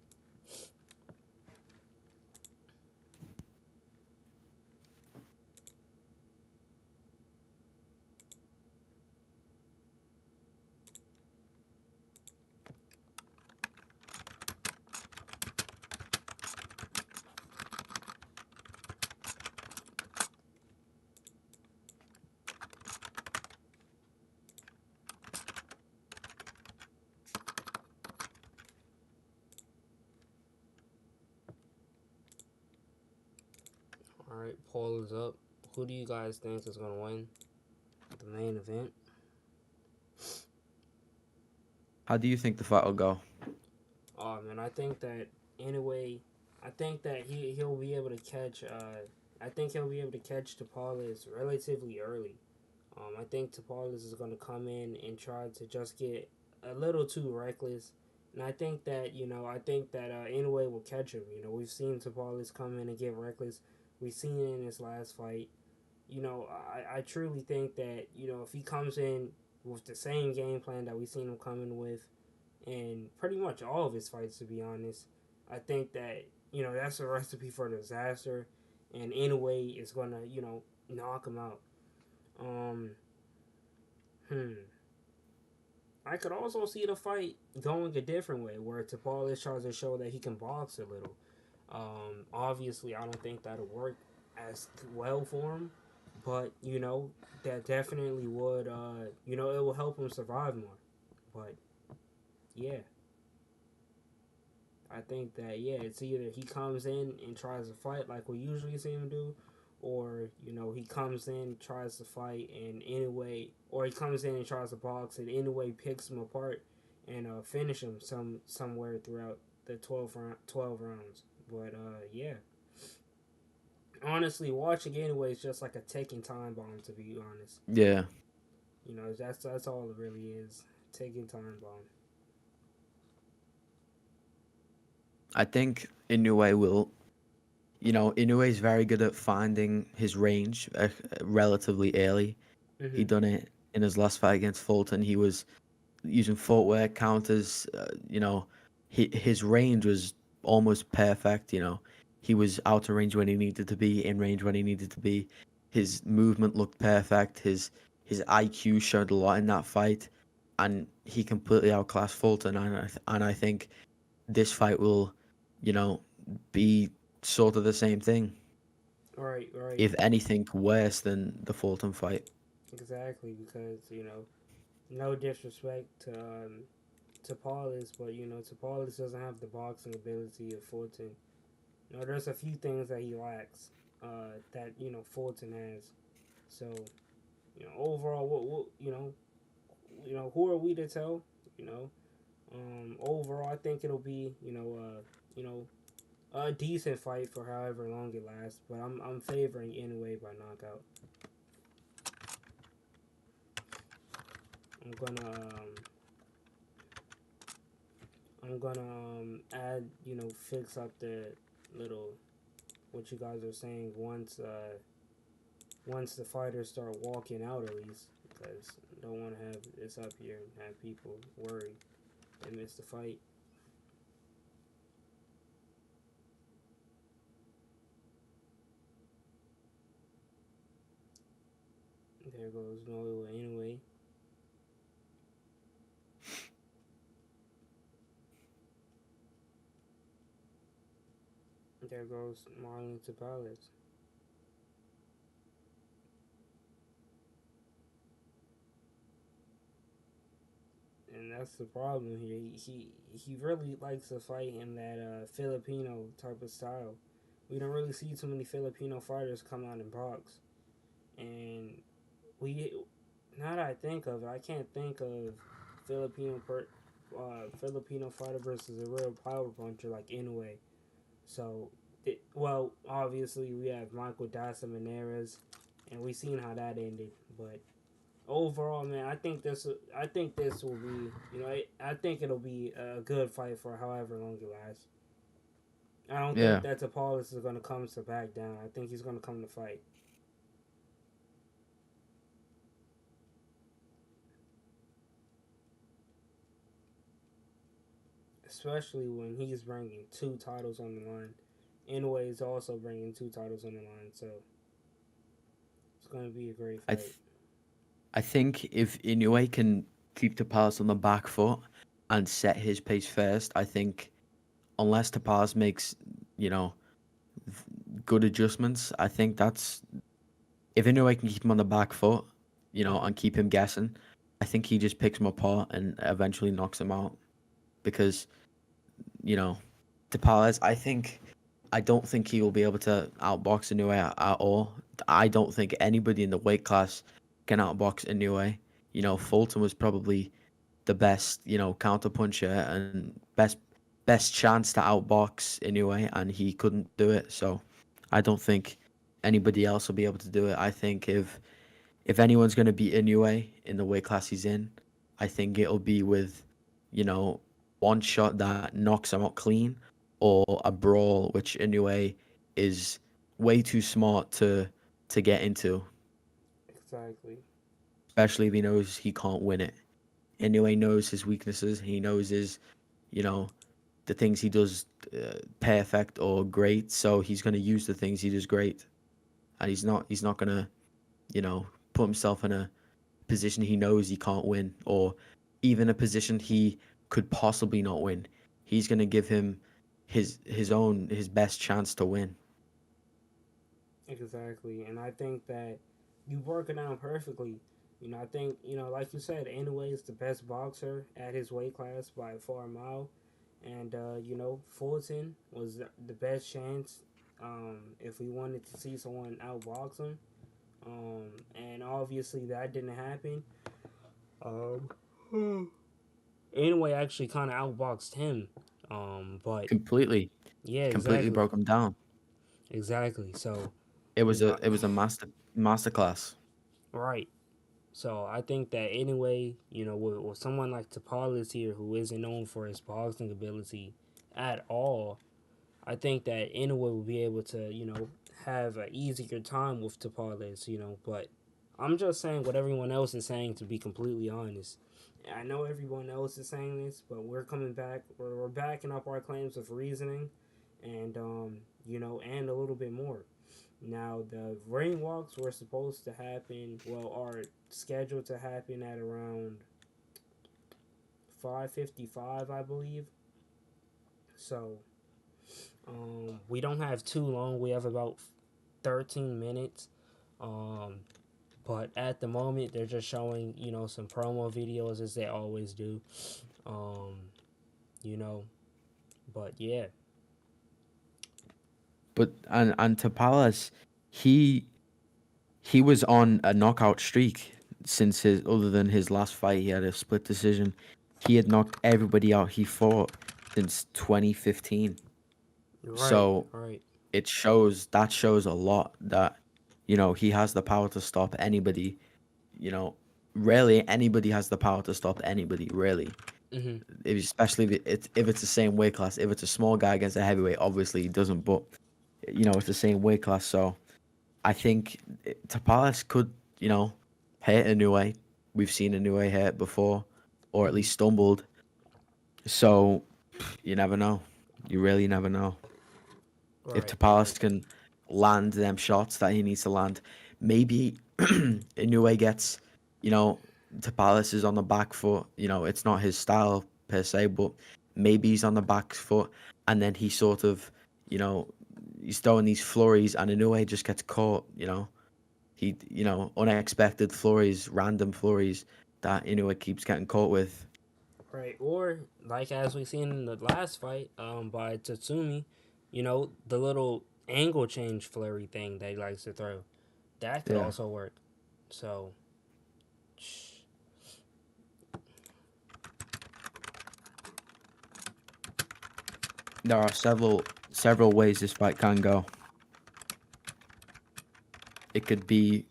All right, poll is up. Who do you guys think is gonna win the main event? How do you think the fight will go? Oh man, I think that anyway, I think that he'll be able to catch. I think he'll be able to catch Tapales relatively early. I think Tapales is going to come in and try to just get a little too reckless, and I think that Inoue will catch him. We've seen Tapales come in and get reckless. We've seen it in his last fight. I truly think that if he comes in with the same game plan that we've seen him come in with, in pretty much all of his fights, to be honest. I think that that's a recipe for disaster, and Inoue is gonna knock him out. Um, hmm. I could also see the fight going a different way, where Tapales tries to show that he can box a little. Obviously, I don't think that'll work as well for him, but that definitely would. It will help him survive more. But yeah, I think that it's either he comes in and tries to fight like we usually see him do, or he comes in tries to fight and anyway, or he comes in and tries to box and anyway picks him apart and finish him somewhere throughout the 12 rounds. But yeah, honestly, watching anyway is just like a ticking time bomb. To be honest, Yeah, that's all it really is, ticking time bomb. I think Inoue will. Inoue is very good at finding his range relatively early. He Hmm. done it in his last fight against Fulton. He was using footwear counters. His range was almost perfect. He was out of range when he needed to be, in range when he needed to be. His movement looked perfect. His IQ showed a lot in that fight, and he completely outclassed Fulton. And I think this fight will, you know, be sort of the same thing. Right, right, If anything, worse than the Fulton fight. exactly. Because no disrespect to Paulus, but Paulus doesn't have the boxing ability of Fulton. There's a few things that he lacks that Fulton has. So overall, what who are we to tell? You know, overall, I think it'll be you know a decent fight for however long it lasts. But I'm favoring Inoue by knockout. I'm gonna add fix up the little what you guys are saying once the fighters start walking out at least, because I don't want to have this up here and have people worry they missed the fight. There goes Noaya anyway. There goes Marlon Tapales. And that's the problem here. He really likes to fight in that Filipino type of style. We don't really see too many Filipino fighters come out and box. And we now that I think of it, I can't think of Filipino fighter versus a real power puncher like Inoue. So, well, obviously we have Michael Dasa Maneras, and we seen how that ended. But overall, man, I think this will be, I think it'll be a good fight for however long it lasts. I don't think Yeah, that Tapales is going to come to back down. I think he's going to come to fight. especially when he's bringing two titles on the line. Inoue is also bringing two titles on the line, so it's going to be a great I fight. th- I think if Inoue can keep Tapales on the back foot and set his pace first, I think unless Tapales makes, you know, good adjustments, I think that's if Inoue can keep him on the back foot, Hmm. and keep him guessing, I think he just picks him apart and eventually knocks him out because you know, Tapales, I don't think he will be able to outbox Inoue at all. I don't think anybody in the weight class can outbox Inoue. Fulton was probably the best, counter puncher and best chance to outbox Inoue, and he couldn't do it. So I don't think anybody else will be able to do it. I think if anyone's going to beat Inoue in the weight class he's in, I think it'll be with, you know, one shot that knocks him out clean or a brawl, which Inoue is way too smart to get into, Exactly. especially if he knows he can't win it. Inoue knows his weaknesses. He knows you know, the things he does perfect or great. So he's going to use the things he does great, and he's not going to put himself in a position he knows he can't win, or even a position he could possibly not win. He's gonna give him his best chance to win. Exactly. And I think that you broke it down perfectly. I think, like you said, Inoue is the best boxer at his weight class by a far mile. And, Fulton was the best chance if we wanted to see someone outbox him. And obviously that didn't happen. Um, Inoue actually kind of outboxed him. But Completely, yeah, completely exactly. broke him down. Exactly. So, It you was know, a masterclass. right. So I think that anyway, with someone like Tapales here who isn't known for his boxing ability at all, I think that Inoue will be able to, have an easier time with Tapales, but I'm just saying what everyone else is saying to be completely honest. I know everyone else is saying this, but we're coming back. We're backing up our claims with reasoning, and and a little bit more. Now the rain walks were supposed to happen. Well, are scheduled to happen at around 5:55, I believe. So we don't have too long. We have about 13 minutes. Um, but at the moment, they're just showing some promo videos as they always do. Um, you know, but yeah, But and Tapales, he he was on a knockout streak since his other than his last fight. He had a split decision. He had knocked everybody out he fought since 2015. right, So right. that shows a lot that he has the power to stop anybody. You know, Rarely anybody has the power to stop anybody. Really, Hmm. especially if it's the same weight class. If it's a small guy against a heavyweight, obviously he doesn't. But it's the same weight class. So I think Tapales could hurt Inoue. We've seen Inoue hurt before, or at Hmm. least stumbled. So you never know. You really never know. If Right, Tapales right. can land them shots that he needs to land, maybe Inoue gets, you know, Tapales is on the back foot. It's not his style per se, but maybe he's on the back foot, and then he sort of, you know, he's throwing these flurries, and Inoue just gets caught. Unexpected flurries, random flurries that Inoue keeps getting caught with. Right, or like as we seen in the last fight, by Tatsumi, the little angle change flurry thing that he likes to throw, that could Yeah, also work. So, there are several ways this fight can go. It could be,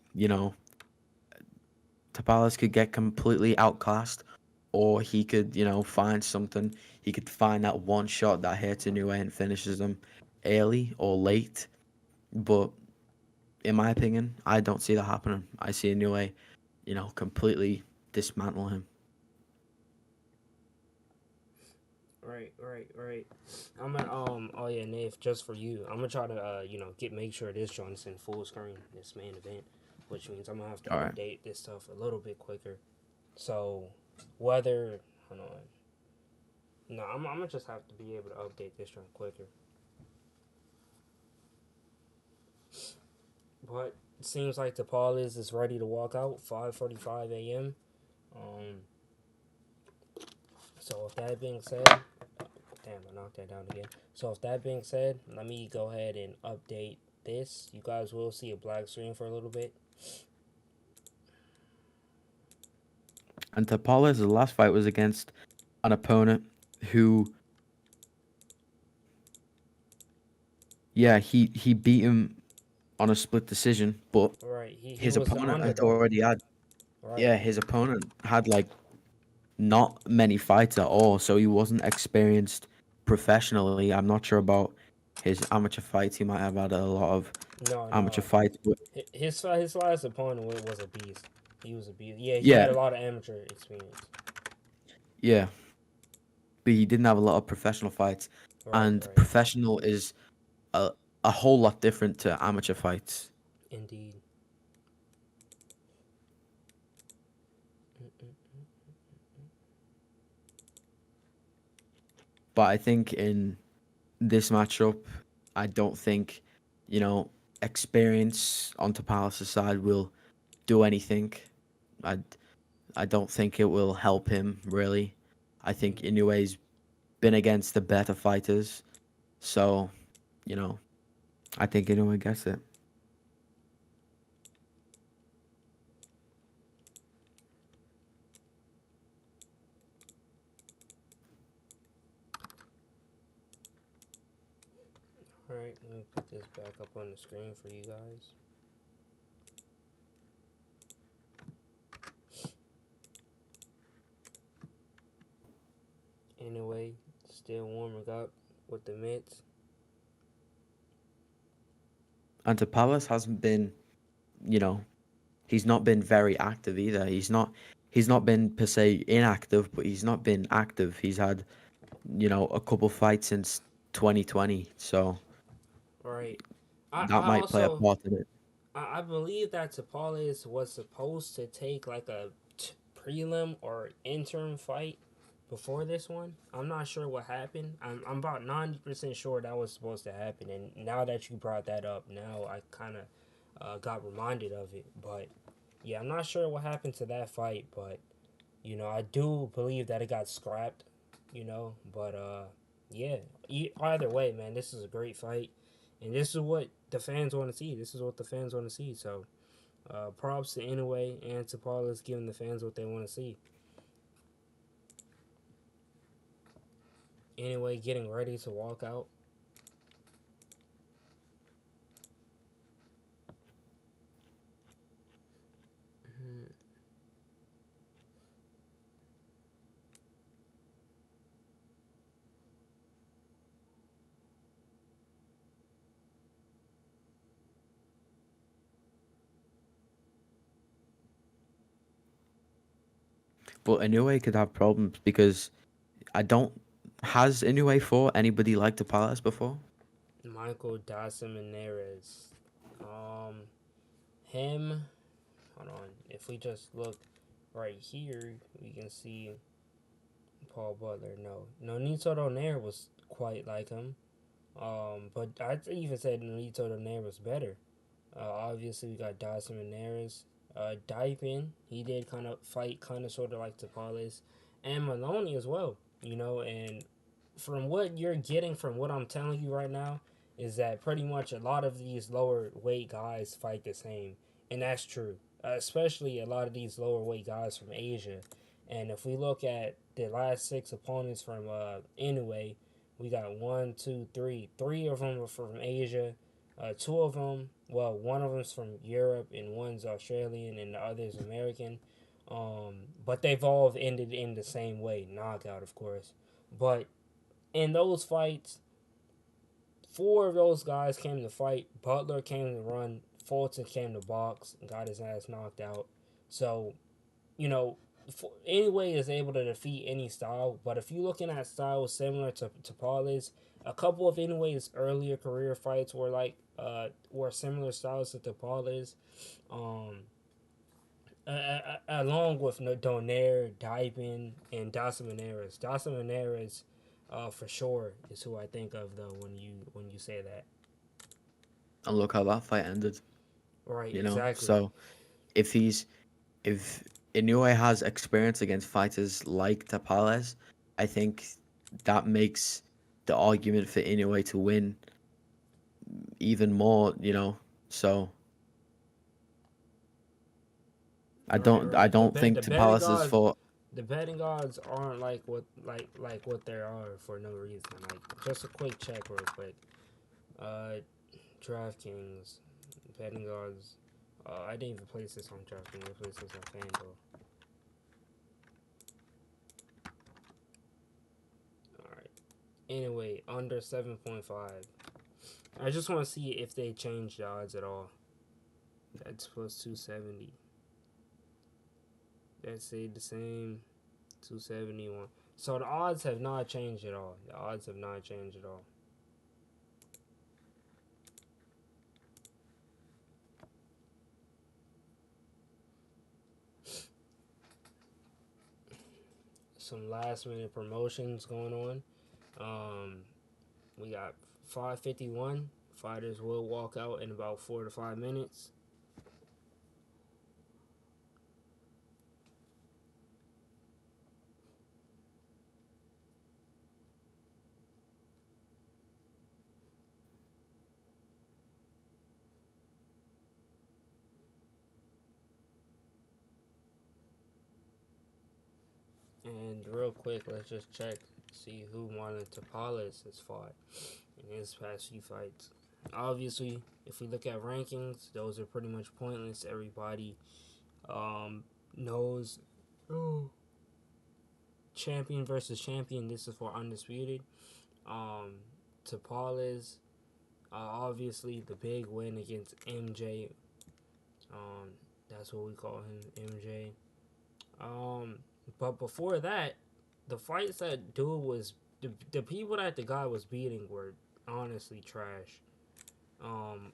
Tapales could get completely outclassed, or he could, find something. He could find that one shot that hits Inoue and finishes him early or late. But in my opinion, I don't see that happening. I see Inoue, completely dismantle him. Right. I'm gonna oh yeah, Nave, just for you. I'm gonna try to get make sure this joint's in full screen, this main event, which means I'm gonna have to All right. update this stuff a little bit quicker. So whether hold on. No, I'm gonna just have to be able to update this joint quicker. But it seems like Tapales is ready to walk out 5:45 a.m. Um, so if that being said, damn, I knocked that down again. So if that being said, let me go ahead and update this. You guys will see a black screen for a little bit. And Tapales' last fight was against an opponent who, yeah, he beat him on a split decision, but Right, he his was the opponent had underdog. already had, Right, yeah, his opponent had like not many fights at all, so he wasn't experienced professionally. I'm not sure about his amateur fights. He might have had a lot of amateur no. fights, but His last opponent was a beast. He was a beast. Yeah, he yeah, had a lot of amateur experience. yeah, but he didn't have a lot of professional fights, and Right. professional is a a whole lot different to amateur fights. Indeed. But I think in this matchup, I don't think, you know, experience on Tapales' side will do anything. I I don't think it will help him really. I think Mm-hmm. Inoue's been against the better fighters, so you know, I think Inoue gets it. Alright, let me put this back up on the screen for you guys. Anyway, still warming up with the mitts. And Tapales hasn't been, you know, he's not been very active either. He's not been per se inactive, but he's not been active. He's had, you know, a couple fights since 2020, so Right. that I might play a also part in it. I believe that Tapales was supposed to take like a prelim or interim fight before this one. I'm not sure what happened. I'm about 90% sure that was supposed to happen. And now that you brought that up, now I kind of got reminded of it. But yeah, I'm not sure what happened to that fight. But, I do believe that it got scrapped, But yeah, either way, man, this is a great fight. And this is what the fans want to see. This is what the fans want to see. So props to Inoue and to Paulus giving the fans what they want to see. Anyway, getting ready to walk out. But Inoue could have problems because I don't. Has Inoue fought anybody like Tapales before? Michael Dacimeneres. Um, him. Hold on. If we just look right here, we can see Paul Butler. No, Nito Donaire was quite like him. But I'd even say Nito Donaire was better. Obviously, we got Dawson Ramirez. Dipin, he did kind of fight, kind of sort of like Tapales, and Maloney as well. And from what you're getting from what I'm telling you right now, is that pretty much a lot of these lower weight guys fight the same, and that's true. Especially a lot of these lower weight guys from Asia. And if we look at the last six opponents from Inoue, we got one, two, three. Three of them are from Asia. Two of them, well, one of them's from Europe and one's Australian and the other's American. But they've all ended in the same way, knockout, of course. But in those fights, four of those guys came to fight. Butler came to run. Fulton came to box and got his ass knocked out. So, you know, Inoue is able to defeat any style, but if you're looking at styles similar to Tapales, a couple of Inoue's earlier career fights were were similar styles to Tapales. Um, Along with Donaire, Dybin, and Dasamaneras. Dasamaneras, for sure, is who I think of though when you say that. And look how that fight ended. Right, You know, exactly. so if he's if Inoue has experience against fighters like Tapales, I think that makes the argument for Inoue to win even more. So Right, I right. don't think Tapales is for. The betting odds aren't like what they are for no reason. Like just a quick check, real quick. Uh, DraftKings betting odds. I didn't even place this on DraftKings. I placed this on FanDuel. All right. Anyway, under 7.5. I just want to see if they changed the odds at all. That's plus 270. That stayed the same. 271. So the odds have not changed at all. The odds have not changed at all. Some last minute promotions going on. Um, we got 5:51. Fighters will walk out in about 4 to 5 minutes. And real quick, let's just check see who Marlon Tapales has fought in his past few fights. Obviously, if we look at rankings, those are pretty much pointless. Everybody um, knows. Oh. Champion versus champion. This is for undisputed. Um, Tapales, obviously the big win against MJ. Um, that's what we call him, MJ. Um, but before that, the fights that dude was the people that the guy was beating were honestly trash.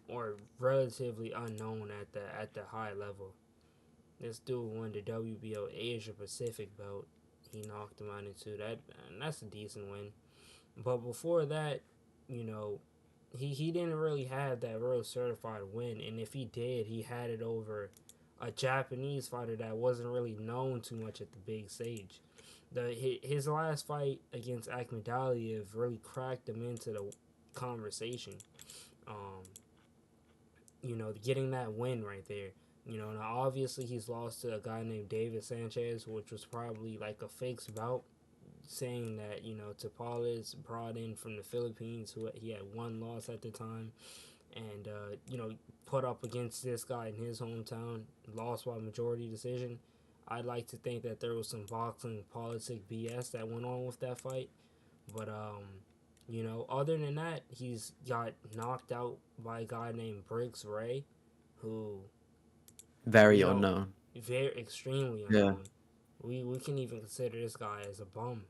Or relatively unknown at the high level. This dude won the WBO Asia Pacific belt. He knocked him out in two. And that's a decent win. But before that, you know, he didn't really have that real certified win. And if he did, he had it over a Japanese fighter that wasn't really known too much at the big stage. His last fight against Akhmadaliev really cracked him into the conversation. Um, getting that win right there. Now obviously he's lost to a guy named David Sanchez, which was probably like a fixed bout, saying that Tapales brought in from the Philippines, who he had one loss at the time, and put up against this guy in his hometown, lost by majority decision. I'd like to think that there was some boxing politic BS that went on with that fight, but other than that, he's got knocked out by a guy named Briggs Ray, who Very we don't unknown. very extremely Yeah. unknown. We can even consider this guy as a bum,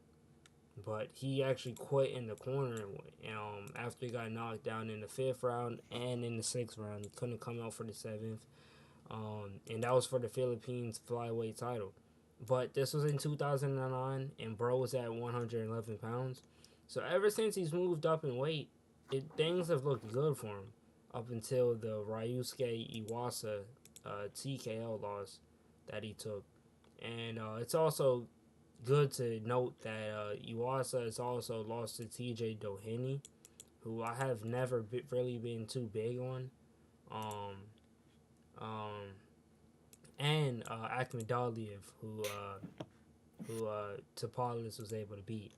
but he actually quit in the corner after he got knocked down in the fifth round and in the sixth round. He couldn't come out for the seventh, and that was for the Philippines flyweight title. But this was in 2009, and bro was at 111 pounds. So ever since he's moved up in weight, things have looked good for him up until the Ryusuke Iwasa TKO loss that he took. And it's also good to note that Iwasa has also lost to TJ Doheny, who I have never really been too big on. Um, um, and Akhmadaliev, who Tapales was able to beat.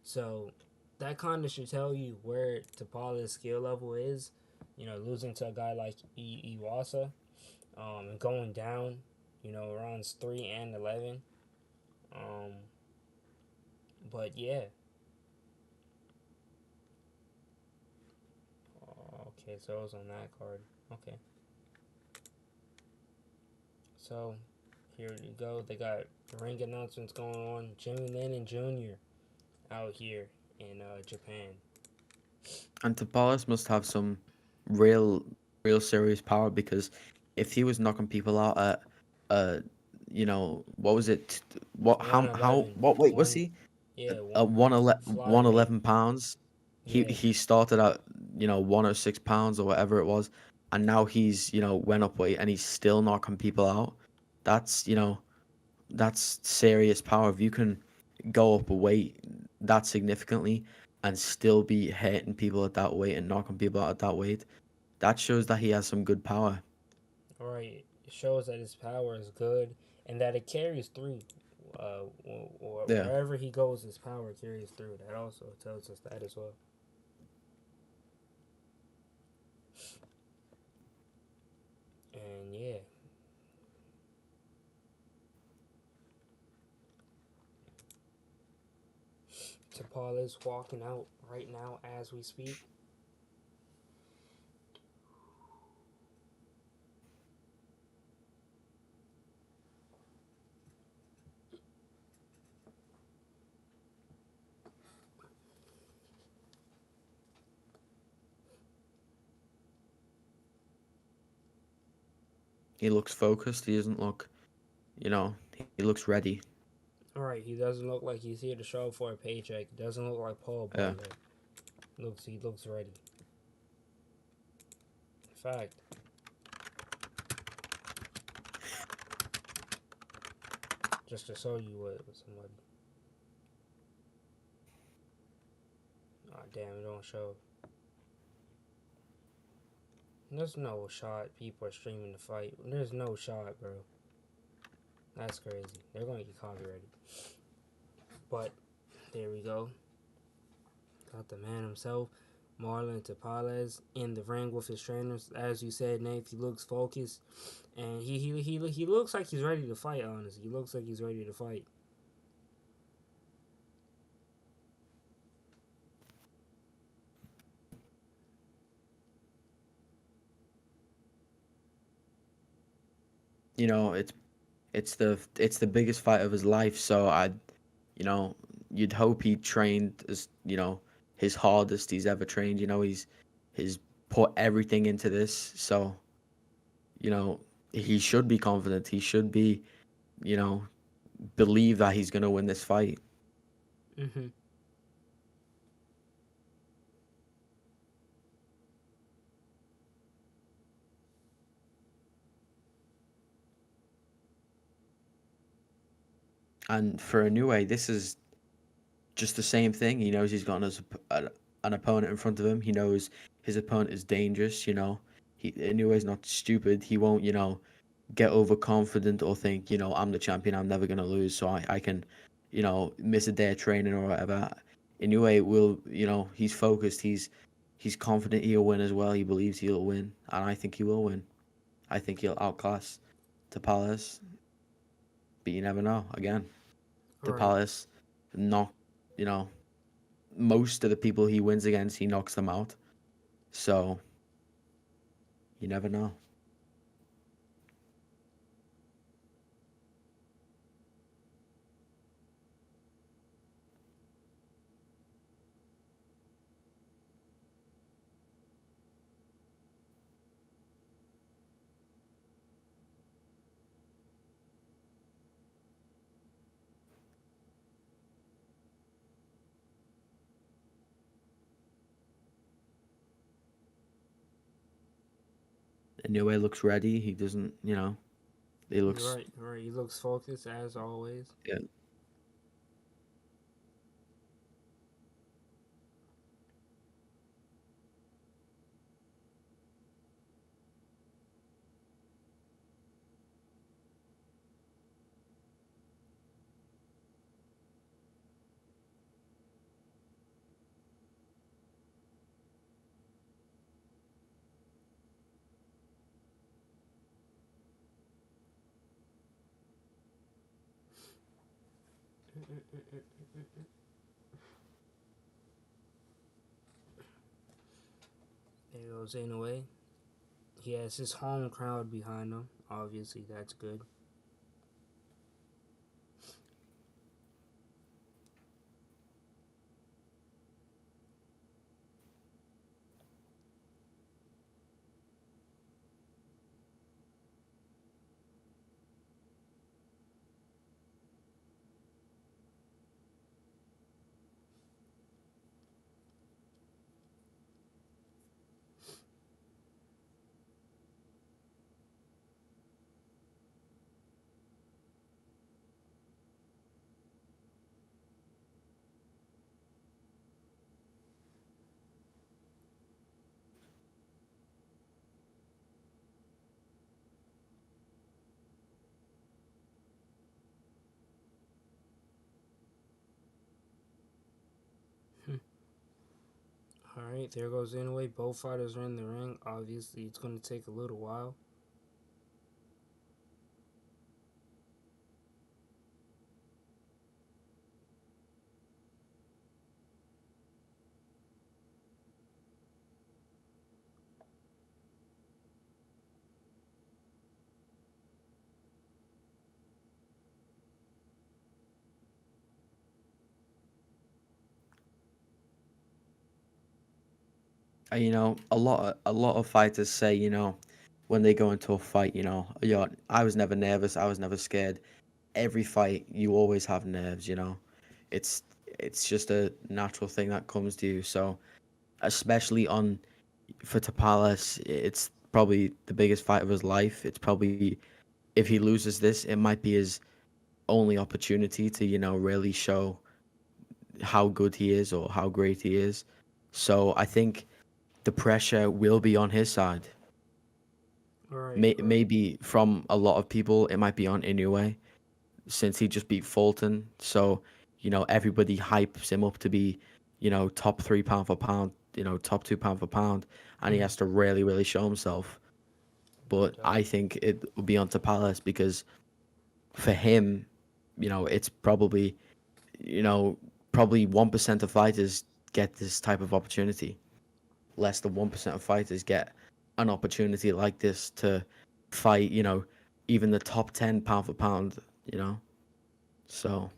So that kind of should tell you where Tapales' skill level is. Losing to a guy like Iwasa, and going down, rounds 3 and 11. Um, but yeah. Okay, so it was on that card. Okay. So here you go. They got Ring announcements going on. Jimmy Lin and Jr. out here in Japan. And Tapales must have some real, real serious power because if he was knocking people out at, uh, what was it? What? How? 111. What weight was One, he? yeah, At one flyweight. eleven pounds. Yeah. He started at 106 pounds or whatever it was, and now he's went up weight and he's still knocking people out. That's that's serious power. If you can go up a weight that significantly and still be hitting people at that weight and knocking people out at that weight, that shows that he has some good power. Right. It shows that his power is good and that it carries through. Or Yeah. wherever he goes, his power carries through. That also tells us that as well. And yeah, Tapal is walking out right now as we speak. He looks focused. He doesn't look, he looks ready. All right, he doesn't look like he's here to show up for a paycheck. He doesn't look like Paul Yeah. Bunyan. He looks ready. In fact, just to show you what somebody. Oh damn, it don't show. There's no shot. People are streaming the fight. There's no shot, bro. That's crazy. They're gonna get copyrighted. But there we go. Got the man himself, Marlon Tapales, in the ring with his trainers. As you said, Nate, he looks focused, and he looks like he's ready to fight. Honestly, he looks like he's ready to fight. You know, it's the biggest fight of his life. So you know, you'd hope he trained as his hardest he's ever trained. He's put everything into this. So you know, he should be confident. He should be, you know, believe that he's gonna win this fight. Mm-hmm. And for Inoue, this is just the same thing. He knows he's got an opponent in front of him. He knows his opponent is dangerous. Inoue's not stupid. He won't, get overconfident or think, I'm the champion. I'm never gonna lose, so I can, miss a day of training or whatever. Inoue will, he's focused. He's confident he'll win as well. He believes he'll win, and I think he will win. I think he'll outclass Tapales, but you never know. Again, Right. Tapales knock, you know, most of the people he wins against, he knocks them out. So you never know. Inoue looks ready. He doesn't, he looks, Right. Right. He looks focused as always. yeah. There goes Inoue. He has his home crowd behind him. Obviously, that's good. All right, there goes Inoue. Both fighters are in the ring. Obviously, it's going to take a little while. A lot of fighters say, when they go into a fight, I was never nervous, I was never scared. Every fight, you always have nerves, It's it's just a natural thing that comes to you. So, especially on for Tapales, it's probably the biggest fight of his life. It's probably if he loses this, it might be his only opportunity to, really show how good he is or how great he is. So I think the pressure will be on his side. All right, bro. Maybe from a lot of people, it might be on Inoue since he just beat Fulton. So, everybody hypes him up to be, top 3 pound for pound, top 2 pound for pound, and he Mm-hmm. has to really, really show himself. No But doubt. I think it will be on Tapales because for him, it's you know, probably 1% of fighters get this type of opportunity. Less than 1% of fighters get an opportunity like this to fight, even the top 10 pound for pound, you know? So,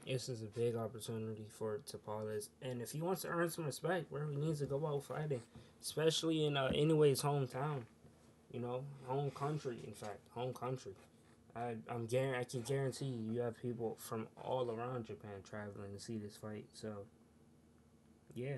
This is a big opportunity for Tapales, and if he wants to earn some respect, bro, he needs to go out fighting, especially in Inoue's hometown. Home country. In fact, home country. I can guarantee you, you have people from all around Japan traveling to see this fight. So yeah,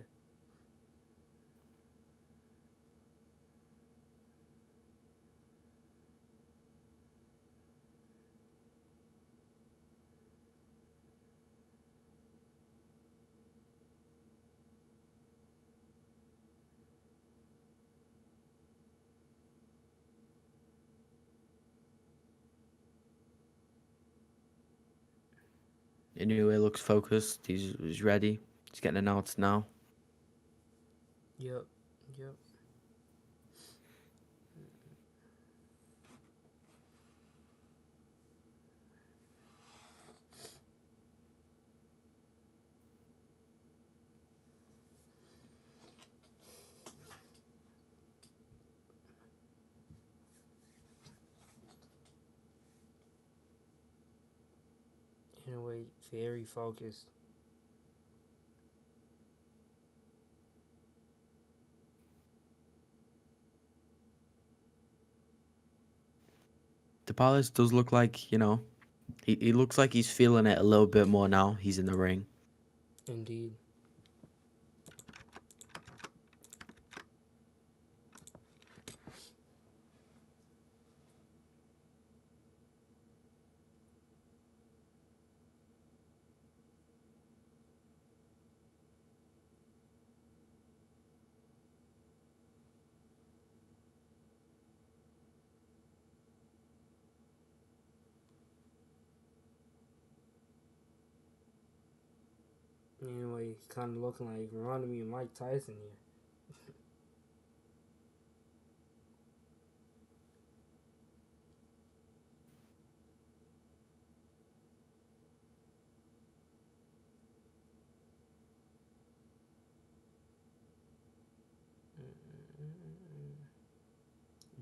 Inoue looks focused. He's ready. He's getting announced now. yep, yep. Inoue very focused. Tapales does look like, he looks like he's feeling it a little bit more now. He's in the ring. Indeed. Anyway, kind of looking like reminding me of Mike Tyson here.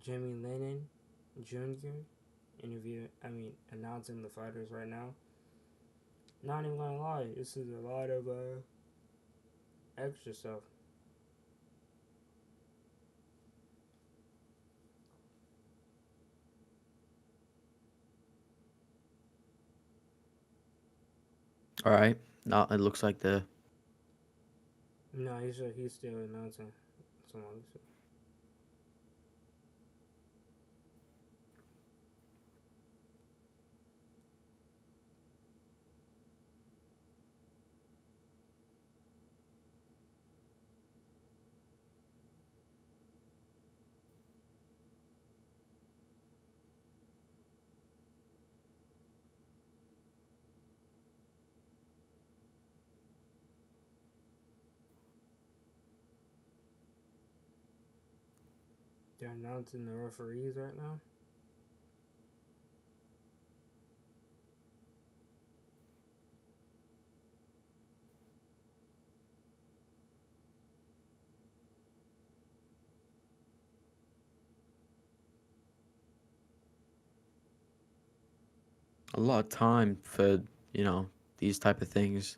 Jimmy Lennon Jr. Announcing the fighters right now. Not even gonna lie, this is a lot of extra stuff. All right. Now it looks like the No, he's still announcing some other stuff. They're announcing the referees right now. A lot of time for you know these type of things.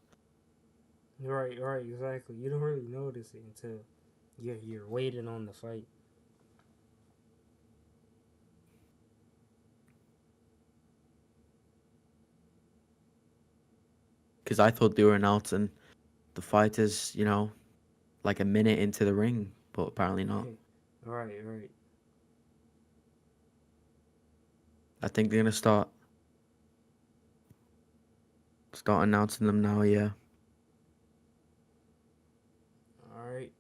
Right, right, exactly. You don't really notice it until you're waiting on the fight. Because I thought they were announcing the fight is like a minute into the ring, but apparently not. Right, right. I think they're gonna start announcing them now. Yeah. All right,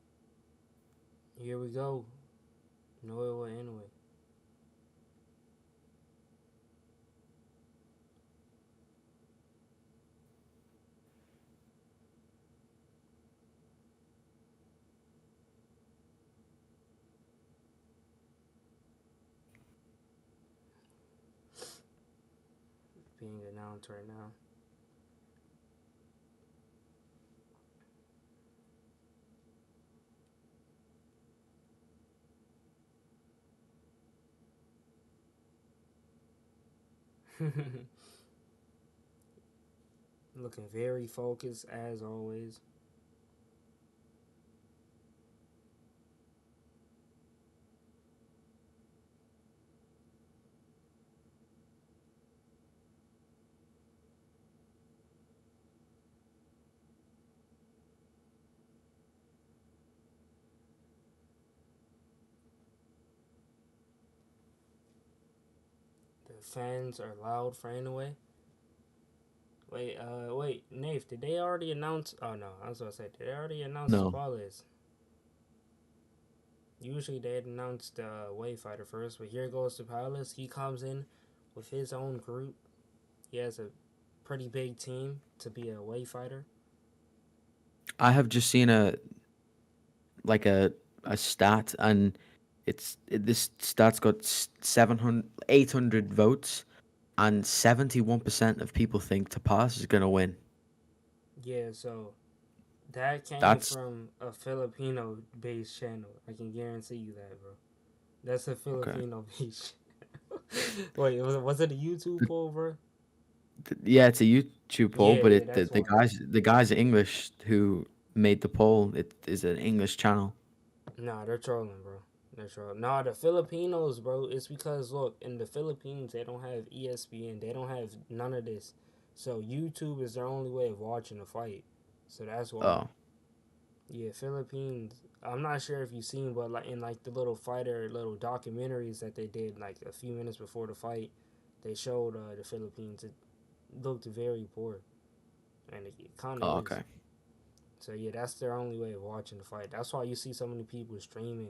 here we go. Noaya Inoue. Being announced right now. Looking very focused as always. The fans are loud for Inoue. Wait, Nate, did they already announce? Oh no, I was gonna say, did they already announce No, Tapales? Usually they'd announce the Wayfighter first, but here goes Tapales. He comes in with his own group. He has a pretty big team to be a Wayfighter. I have just seen like a stat, and this stat's got 700, 800 votes, and 71% of people think Tapas is gonna win. Yeah, so that came That's from a Filipino based channel. I can guarantee you that, bro. That's a okay. Filipino based. Wait, was it a YouTube poll, bro? Yeah, it's a YouTube poll, Yeah, but yeah, it that's why. the guys are English who made the poll. It is an English channel. Nah, they're trolling, bro. They're trolling. Nah, the Filipinos, bro. It's because look, in the Philippines, they don't have ESPN. They don't have none of this. So YouTube is their only way of watching a fight. So that's why. Oh, Yeah, Philippines. I'm not sure if you've seen, but like in like the little fighter little documentaries that they did like a few minutes before the fight, they showed the Philippines. It looked very poor, and it kind of oh, is. okay. So yeah, that's their only way of watching the fight. That's why you see so many people streaming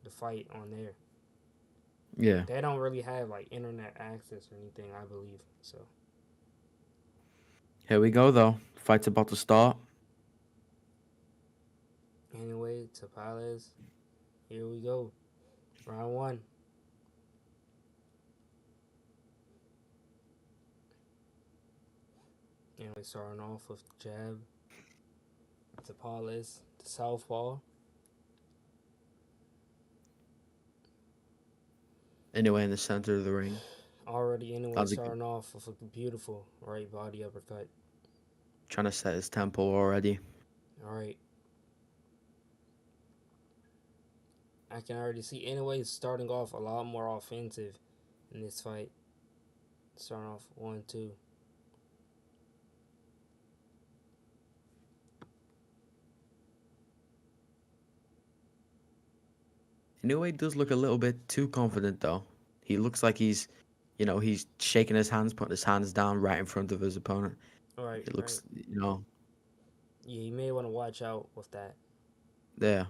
the fight on there. Yeah. They don't really have like internet access or anything, I believe. So Here we go though. Fight's about to start. anyway, Tapales, here we go. Round one. Anyway, starting off with the jab. Tapales, the southpaw. Anyway, in the center of the ring. Already anyway, That's a, starting off with a beautiful right body uppercut. trying to set his tempo already. Alright. I can already see anyway starting off a lot more offensive in this fight. Starting off 1-2. Inoue does look a little bit too confident though. He looks like he's shaking his hands, putting his hands down right in front of his opponent. Alright, It right. looks. Yeah, you may want to watch out with that. There.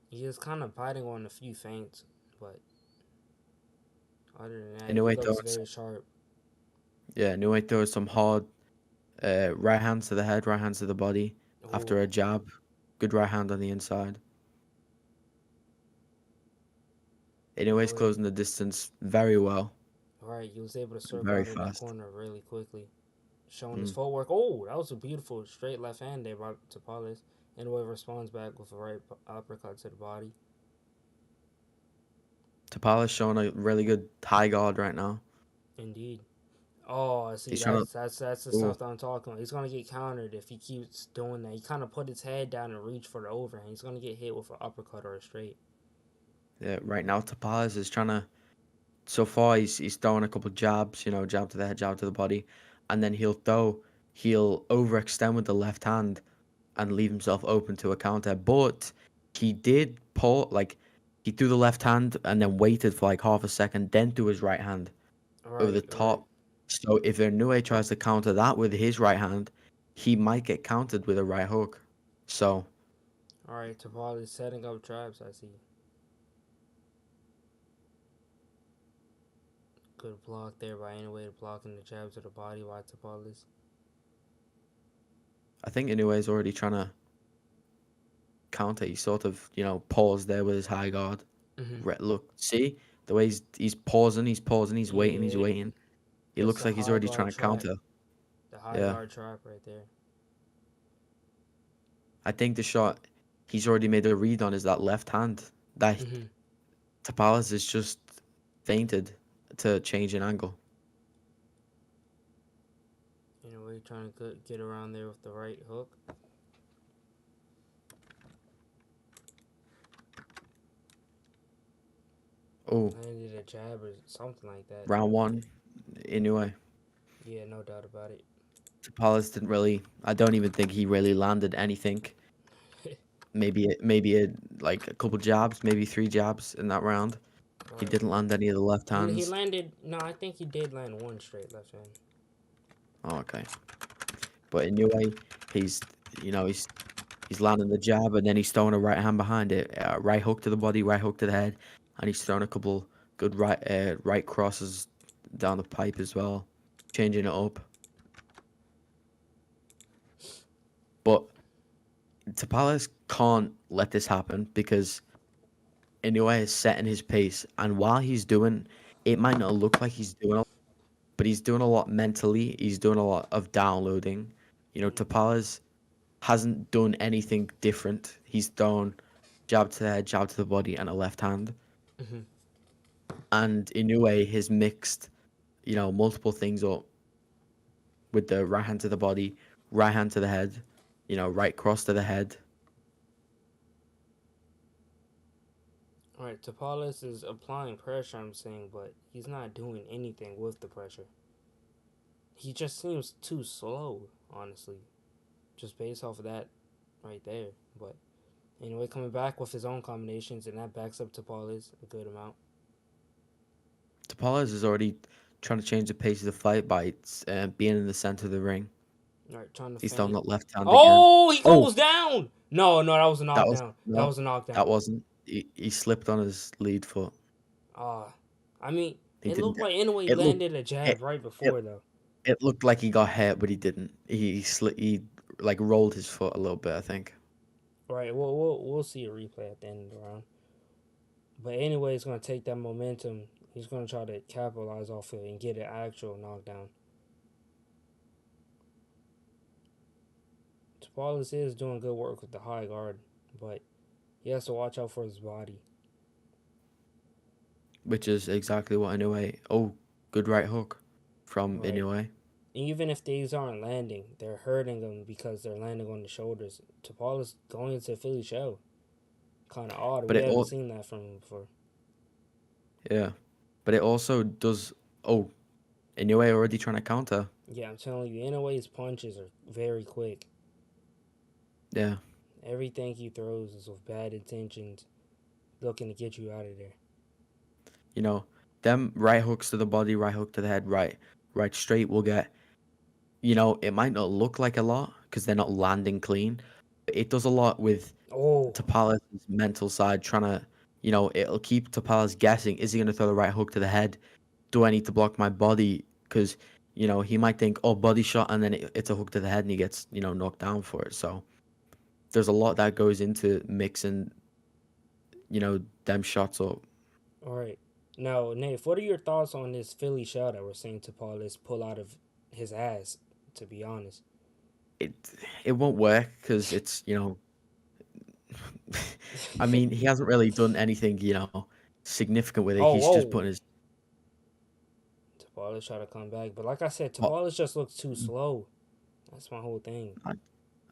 He is kind of biting on a few feints, but other than that, he Inoue looks throws, very sharp. yeah, Inoue throws some hard right hands to the head, right hands to the body after a Oh, jab. Good right hand on the inside. Inoue's Inoue, closing the distance very well, right, he was able to circle very out of that fast. corner really quickly, showing his Mm. footwork. Oh, that was a beautiful straight left hand there by Tapales. Inoue responds back with a right uppercut to the body. Tapales showing a really good high guard right now. Indeed. Oh, see, He's trying to. that's the Ooh, stuff that I'm talking about. He's gonna get countered if he keeps doing that. He kind of put his head down and reach for the overhand. He's gonna get hit with an uppercut or a straight. yeah, right now Tapales is trying to. So far, he's throwing a couple jabs, jab to the head, jab to the body, and then he'll overextend with the left hand and leave himself open to a counter. But he did pull like he threw the left hand and then waited for like half a second, then threw his right hand over the Right, right. top. So if Inoue tries to counter that with his right hand, he might get countered with a right hook. So All right, Tapali setting up traps. I see. Good block there by Inoue, blocking the jab to the body by Tapales. I think Inoue is already trying to counter. He sort of paused there with his high guard. Mm-hmm. Look, see the way he's pausing, he's waiting, he's Yeah, waiting. He that's looks the like he's high already guard trying to trap. counter. The high Yeah, guard trap right there. I think the shot he's already made a read on is that left hand. That Mm-hmm. Tapales is just fainted to change an angle. Inoue trying to get around there with the right hook. Oh, Landed a jab or something like that. round one, Inoue. Yeah, no doubt about it. Tapales didn't really. I don't even think he really landed anything. Maybe like a couple jabs, maybe three jabs in that round. He Right. didn't land any of the left He hands. landed. No, I think he did land one straight left hand. Oh, okay, but Inoue, he's he's landing the jab and then he's throwing a right hand behind it, right hook to the body, right hook to the head, and he's throwing a couple good right crosses down the pipe as well, changing it up. But Tapales can't let this happen because Inoue is setting his pace, and while he's doing, it might not look like he's doing, but he's doing a lot mentally. He's doing a lot of downloading. Tapales hasn't done anything different. He's thrown jab to the head, jab to the body, and a left hand. Mm-hmm. And Inoue has mixed, multiple things up with the right hand to the body, right hand to the head, right cross to the head. All right, Tapales is applying pressure. I'm saying, but he's not doing anything with the pressure. He just seems too slow, honestly, just based off of that right there. But anyway, coming back with his own combinations, and that backs up Tapales a good amount. Tapales is already trying to change the pace of the fight by being in the center of the ring. All right, trying to He's throwing feint. that left hand again. Oh, he Oh, goes down. No, no, that was a that was knockdown. That no, was a knockdown. that wasn't. He slipped on his lead foot. Ah, I mean, He it didn't looked get. like Inoue It looked. landed a It, jab right it before though. It looked like he got hit, but he didn't. He like rolled his foot a little bit, I think. All right, we'll see a replay at the end of the round. But anyway, he's gonna take that momentum. He's gonna try to capitalize off it and get an actual knockdown. Tapales is doing good work with the high guard, but he has to watch out for his body. Which is exactly what Inoue. Oh, good right hook from Right. Inoue. Even if these aren't landing, they're hurting him because they're landing on the shoulders. Tapales going into Philly shell. Kind of odd. But We it haven't all seen that from him before. yeah. But it also does. Oh, Inoue already trying to counter. Yeah, I'm telling you, Inoue's punches are very quick. Yeah. Everything he throws is with bad intentions, looking to get you out of there. You know, them right hooks to the body, right hook to the head, right straight will get. It might not look like a lot because they're not landing clean. But it does a lot with Oh, Tapales' mental side, trying to, it'll keep Tapales guessing. Is he going to throw the right hook to the head? Do I need to block my body? Because, he might think, oh, body shot, and then it's a hook to the head and he gets, knocked down for it. So there's a lot that goes into mixing, them shots up. All right. Now, Nate, what are your thoughts on this Philly shell that we're seeing Tapales pull out of his ass? To be honest. It it won't work because it's I mean he hasn't really done anything significant with it. Oh, He's just putting whoa. his Tapales try to come back, but like I said, well, Tapales just looks too slow. That's my whole thing. I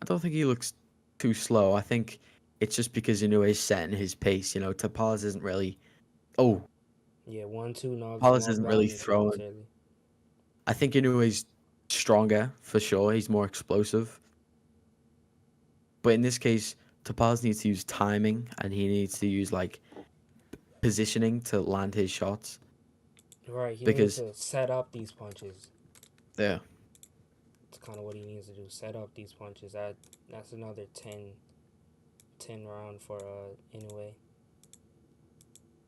don't think he looks too slow. I think it's just because Inoue's setting his pace. Tapales isn't really. Oh, Yeah, 1-2 knocks him Tapales off isn't really balance throwing. momentarily. I think Inoue's stronger for sure. He's more explosive. But in this case, Tapales needs to use timing and he needs to use like positioning to land his shots Right, he needs because to set up these punches. yeah. That's kind of what he needs to do. Set up these punches. That's another 10 round for Inoue.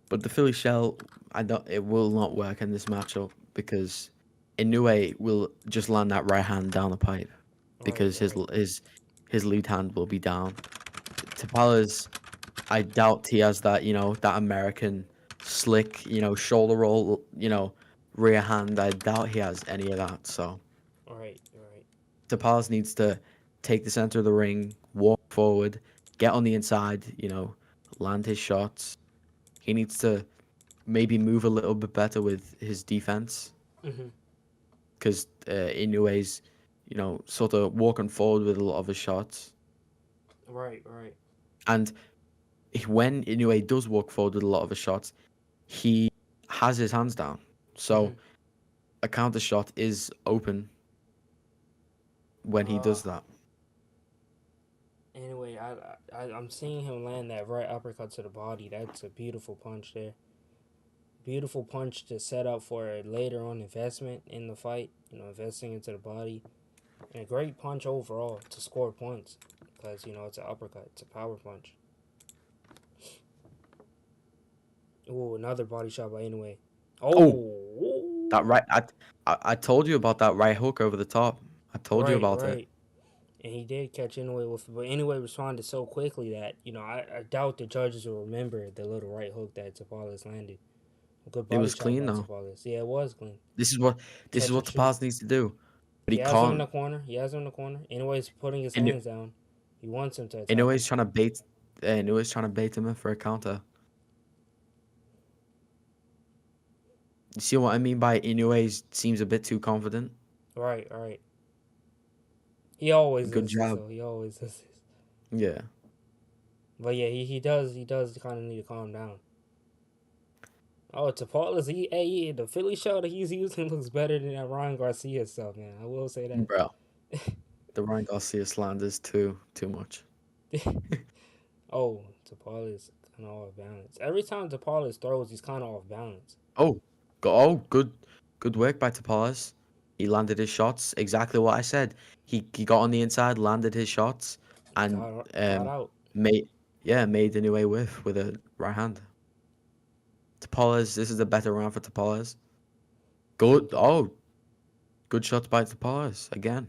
But the Philly shell, I don't. It will not work in this matchup because Inoue will just land that right hand down the pipe Right, because right. his lead hand will be down. Tapales, I doubt he has that that American slick shoulder roll rear hand. I doubt he has any of that. So Right, right. Tapales needs to take the center of the ring, walk forward, get on the inside, land his shots. He needs to maybe move a little bit better with his defense Mm-hmm. because Inoue's, sort of walking forward with a lot of his shots. Right, right. And when Inoue does walk forward with a lot of his shots, he has his hands down. Mm-hmm. So a counter shot is open when he Uh, does that. anyway, I'm seeing him land that right uppercut to the body. That's a beautiful punch there. Beautiful punch to set up for a later on investment in the fight. Investing into the body. And a great punch overall to score points. Because, it's an uppercut. It's a power punch. Ooh, another body shot by Inoue. Oh, Oh, that right. I told you about that right hook over the top. I told you right, about it. right. And he did catch Inoue with, but Inoue responded so quickly that I doubt the judges will remember the little right hook that Tapales landed. A good It body was shot clean by though. Tapales. Yeah, it was clean. This is what this is Catch what and shoot. Tapaz needs to do, but He he has him in can't. the corner. He has him in the corner. Inoue's putting his And hands down. He wants him to attack him. Inoue's trying to bait. Inoue's trying to bait him in for a counter. You see what I mean by Inoue seems a bit too confident. Right, right. He always Good is this job. though. He always is this. Yeah. But yeah, he does kind of need to calm down. Oh, Tapales, the Philly shot that he's using looks better than that Ryan Garcia stuff, man. I will say that. Bro, the Ryan Garcia slander is too much. Oh, Tapales kind of off balance. Every time Tapales throws, he's kind of off balance. Oh, good work by Tapaz. He landed his shots exactly what I said. He got on the inside, landed his shots, and Got out. made made Inoue with a right hand. Tapaz, this is a better round for Tapaz. Good. Okay. Oh, good shots by Tapaz again.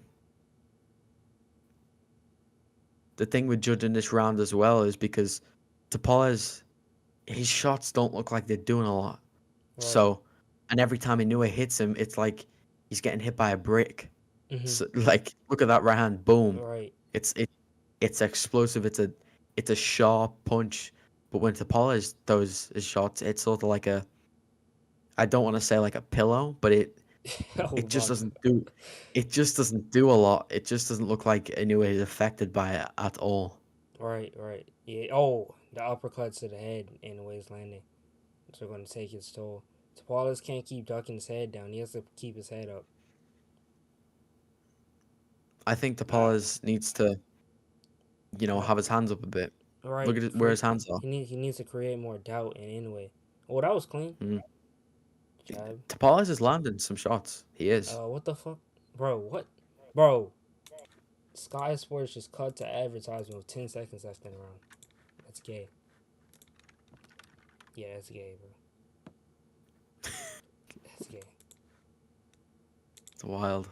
The thing with judging this round as well is because Tapaz, his shots don't look like they're doing a lot. Right. So, and every time Inoue hits him, it's like he's getting hit by a brick. Mhm. So, like, look at that right hand, boom. Right. It's it, it's explosive. It's a sharp punch. But when Tapales throws his shots, it's sort of like a I don't want to say like a pillow, but Oh it my just god. doesn't do it just doesn't do a lot. It just doesn't look like Inoue is affected by it at all. Right. Right. Yeah. Oh, the uppercuts to the head and the way it's landing. So going to take its toll. Tapales can't keep ducking his head down. He has to keep his head up. I think Ah. Tapales needs to, Uh, have his hands up a bit. Look right. at where his hands are. He needs to create more doubt in Inoue. Oh, that was clean. Mm. Jab. Tapales is landing some shots. He is. What the fuck, bro? What, bro? Sky Sports just cut to advertisement with 10 seconds left in the round. That's gay. Yeah, that's gay, bro. That's gay. It's wild.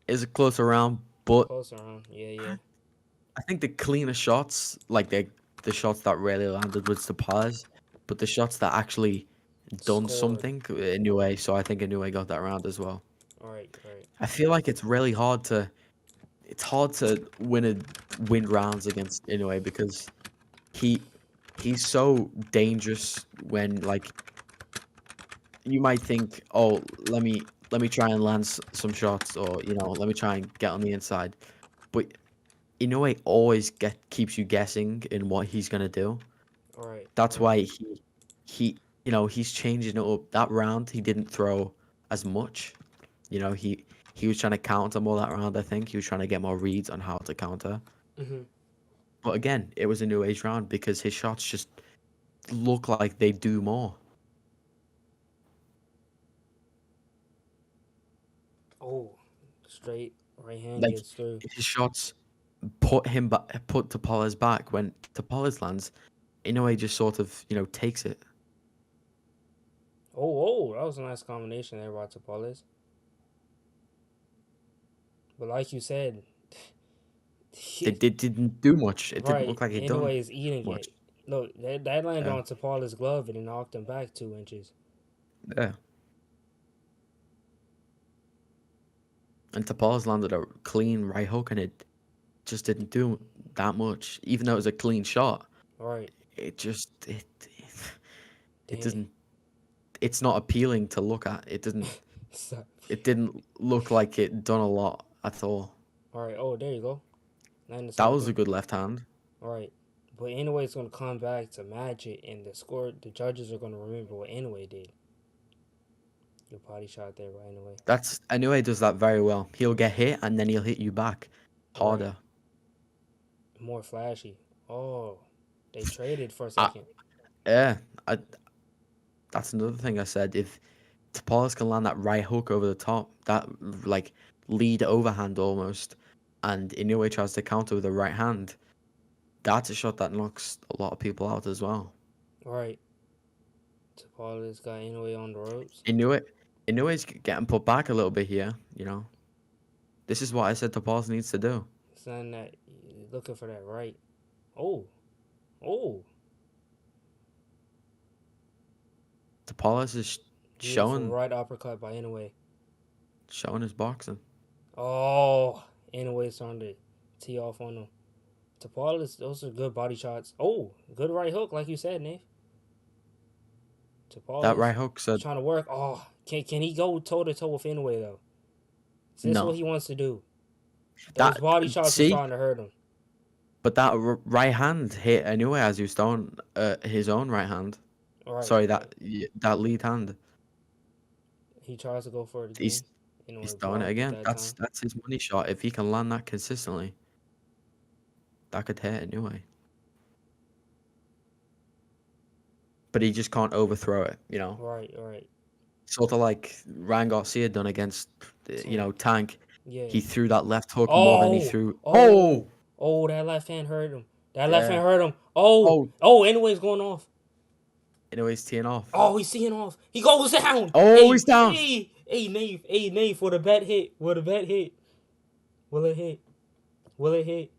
Is a closer round, but Close round. Yeah, yeah. I think the cleaner shots, like the shots that really landed was Tapales, but the shots that actually done Scored. something Inoue, so I think Inoue got that round as well. All right, all right. I feel like it's hard to win rounds against Inoue because he he's so dangerous when like you might think, oh, let me try and land some shots, or let me try and get on the inside, but Inoue always keeps you guessing in what he's gonna do. All right, all That's right. why he's changing it up. That round he didn't throw as much. He was trying to counter more that round. I think he was trying to get more reads on how to counter. Mm-hmm. But again, it was a new age round because his shots just look like they do more. Oh, straight right hand Like gets through. his shots put Tapales back. When Tapales lands, Inoue just sort of takes it. Oh, that was a nice combination there by Tapales. But like you said, They didn't do much. It didn't right, look like it done Inoue is eating much. it. Look, that landed Yeah, on Tapales' glove and it knocked him back 2 inches. yeah. And Tapales landed a clean right hook, and it just didn't do that much. Even though it was a clean shot, Right. it just it Damn. doesn't. It's not appealing to look at. It didn't. So- It didn't look like it done a lot at all. all right. Oh, there you go. Land the That was second. a good left hand. All right. But Inoue is going to come back to match it, and the score, the judges are going to remember what Inoue did. Good body shot there by Inoue. Inoue does that very well. He'll get hit and then he'll hit you back Right. harder. More flashy. Oh, they traded for a I, second. yeah, that's another thing I said. If Tapales can land that right hook over the top, that like lead overhand almost, and Inoue tries to counter with the right hand, that's a shot that knocks a lot of people out as well. All right. Tapales got Inoue on the ropes. Inoue, Inoue's getting put back a little bit here. This is what I said Tapales needs to do. Saying that, looking for that right. Oh, oh, Tapales is beautiful showing right uppercut by Inoue. showing his boxing. Oh, Inoue's trying to tee off on him. Tapales, those are good body shots. Oh, good right hook, like you said, Nate. That Tapales right hook said trying to work. Oh, can he go toe to toe with Inoue though? Is this what no. he wants to do? Those That body shots was see, starting to hurt him. but that right hand hit Inoue as he was throwing his own right hand. All right, Sorry, all right. that lead hand. He tries to go for it again. He's he's Inoue throwing it blocked it again. that That's time. that's his money shot. If he can land that consistently, that could hit Inoue. But he just can't overthrow it. Right, all right. Sort of like Ryan Garcia done against Tank. Tank. Yeah. He threw that left hook more than he Oh, threw. oh, Oh, oh! That left hand hurt him. That left yeah. hand hurt him. Oh, Oh, oh! Anyway's going off. Inoue's teeing off. Oh, he's seeing off. He goes down. Oh, Hey, he's down. hey, Nave. Hey, Nave. Will the bet hit? Will the bet hit? Will it hit? Will it hit?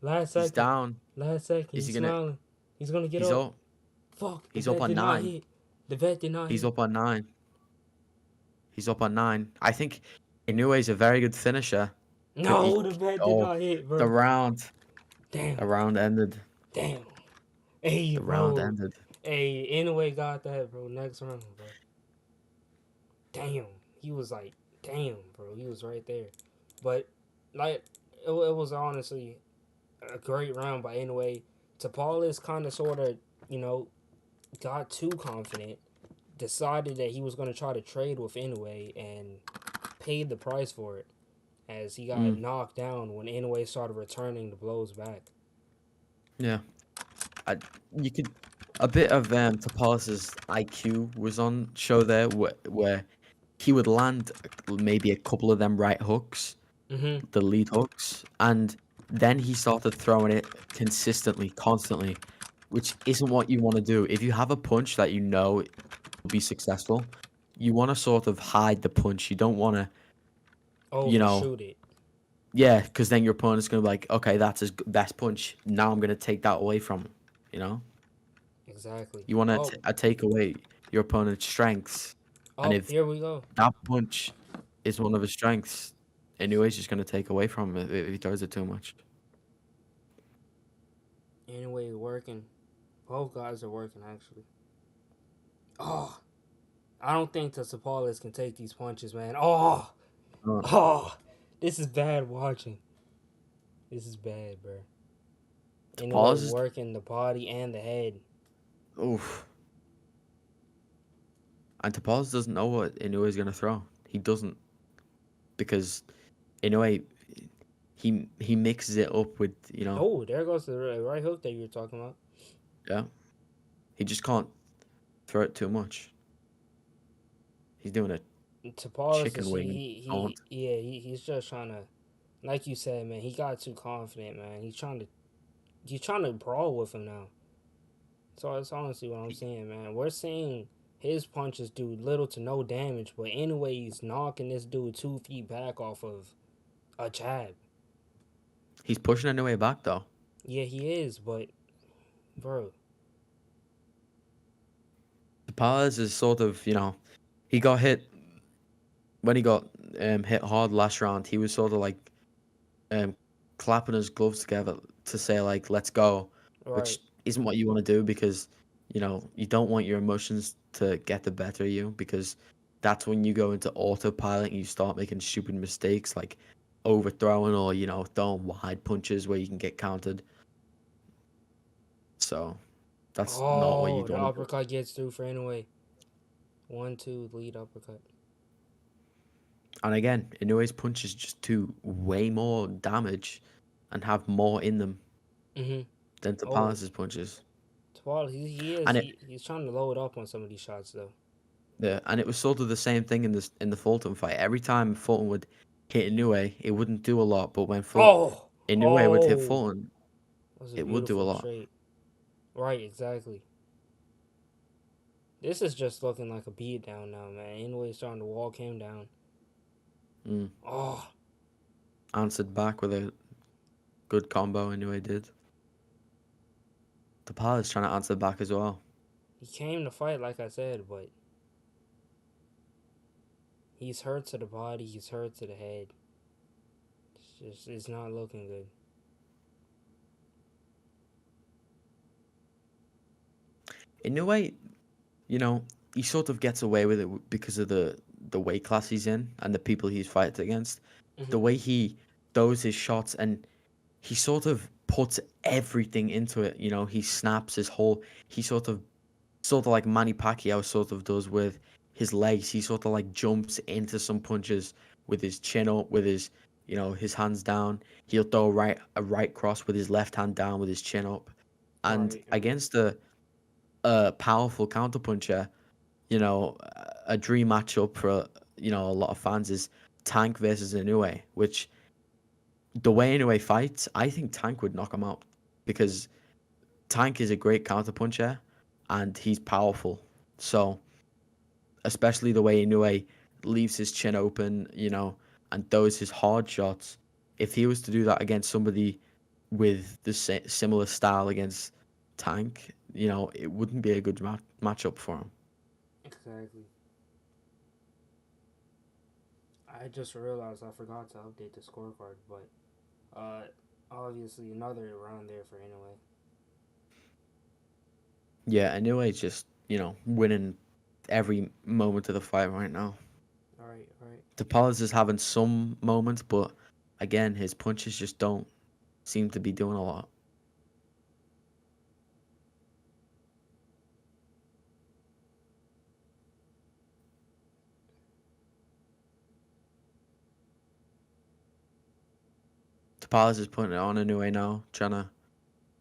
Last He's second. down. Last second. Is he He's gonna? smiling. He's gonna get He's up. up. Fuck. The He's up bet on did not 9. hit. The bet did not He's hit. up on 9. He's up on 9. I think Inoue's a very good finisher. No, the bet did Oh, not hit, the bro. round. Damn. The round ended. Damn. Hey, The round bro. ended. Hey, anyway, got that, bro. Next round, bro. Damn. He was like, damn, bro. He was right there. But, like, it was honestly a great round by anyway. Tapales kind of sort of, you know, got too confident, decided that he was going to try to trade with Inoue and paid the price for it as he got Mm, knocked down when Inoue started returning the blows back. yeah. I, you could a bit of Tapales' IQ was on show there where he would land maybe a couple of them right hooks, Mm-hmm. the lead hooks, and then he started throwing it consistently, constantly, which isn't what you want to do. If you have a punch that you know will be successful, you want to sort of hide the punch. You don't want to, you know, Overshoot it. yeah, because then your opponent's gonna be like, okay, that's his best punch. Now I'm gonna take that away from him. You know, Exactly. you want Oh, a takeaway. your opponent's strengths, and Oh, if here we go. that punch is one of his strengths, Inoue's just gonna take away from him if he throws it too much. Anyway, working. Both guys are working actually. Oh, I don't think the Tapales can take these punches, man. Oh, Uh, oh, this is bad watching. This is bad, bro. Anyway, Tapales is working the body and the head. oof, and Tapales doesn't know what Inoue's gonna throw. He doesn't because Inoue he mixes it up with Oh, there goes the right hook that you were talking about. yeah, he just can't throw it too much. He's doing a Tapales is chicken wing taunt. he's just trying to, like you said, man. He got too confident, man. He's trying to brawl with him now. So that's honestly what I'm He, saying, man. We're seeing his punches do little to no damage, but anyway, he's knocking this dude 2 feet back off of a jab. he's pushing Inoue back though. Yeah, he is, but bro, Tapales is sort of he got hit when he got hit hard last round. He was sort of like um, clapping his gloves together to say like "Let's go," right. which isn't what you want to do because you don't want your emotions to get the better of you because that's when you go into autopilot and you start making stupid mistakes like overthrowing or throwing wide punches where you can get countered. So that's not what Oh, you'd the want to do. uppercut gets through for anyway. 1, 2, lead uppercut. And again, Inoue's punches just do way more damage and have more in them Mm-hmm. than Oh, Tapales' punches. Twal, he is And it he's trying to load up on some of these shots though. Yeah, and it was sort of the same thing in the Fulton fight. Every time Fulton would hit Inoue, it wouldn't do a lot, but when Oh, Inoue would hit oh, Fulton, that was a it would do a beautiful lot. straight. Right, exactly. This is just looking like a beat down now, man. Anyway, starting to walk him down. Mm. Oh, Answered back with a good combo. Inoue did. Tapales trying to answer back as well. he came to fight, like I said, but he's hurt to the body. He's hurt to the head. It's not looking good. Inoue, you know, he sort of gets away with it because of the weight class he's in and the people he's fighting against. The Hmm. way he throws his shots and he sort of puts everything into it. He snaps his whole. He sort of like Manny Pacquiao sort of does with his legs. He sort of like jumps into some punches with his chin up, with his hands down. He'll throw a right cross with his left hand down, with his chin up. And Right, right. against a powerful counterpuncher, a dream matchup for a lot of fans is Tank versus Inoue, which the way Inoue fights, I think Tank would knock him out because Tank is a great counterpuncher and he's powerful. So especially the way Inoue leaves his chin open, and throws his hard shots. If he was to do that against somebody with the similar style against Tank, it wouldn't be a good matchup for him. Exactly. I just realized I forgot to update the scorecard, but uh, obviously another round there for anyway. Yeah, Inoue's just, winning every moment of the fight right now. All right, all right. Tapales is having some moments, but again, his punches just don't seem to be doing a lot. Tapales is putting it on Inoue now, trying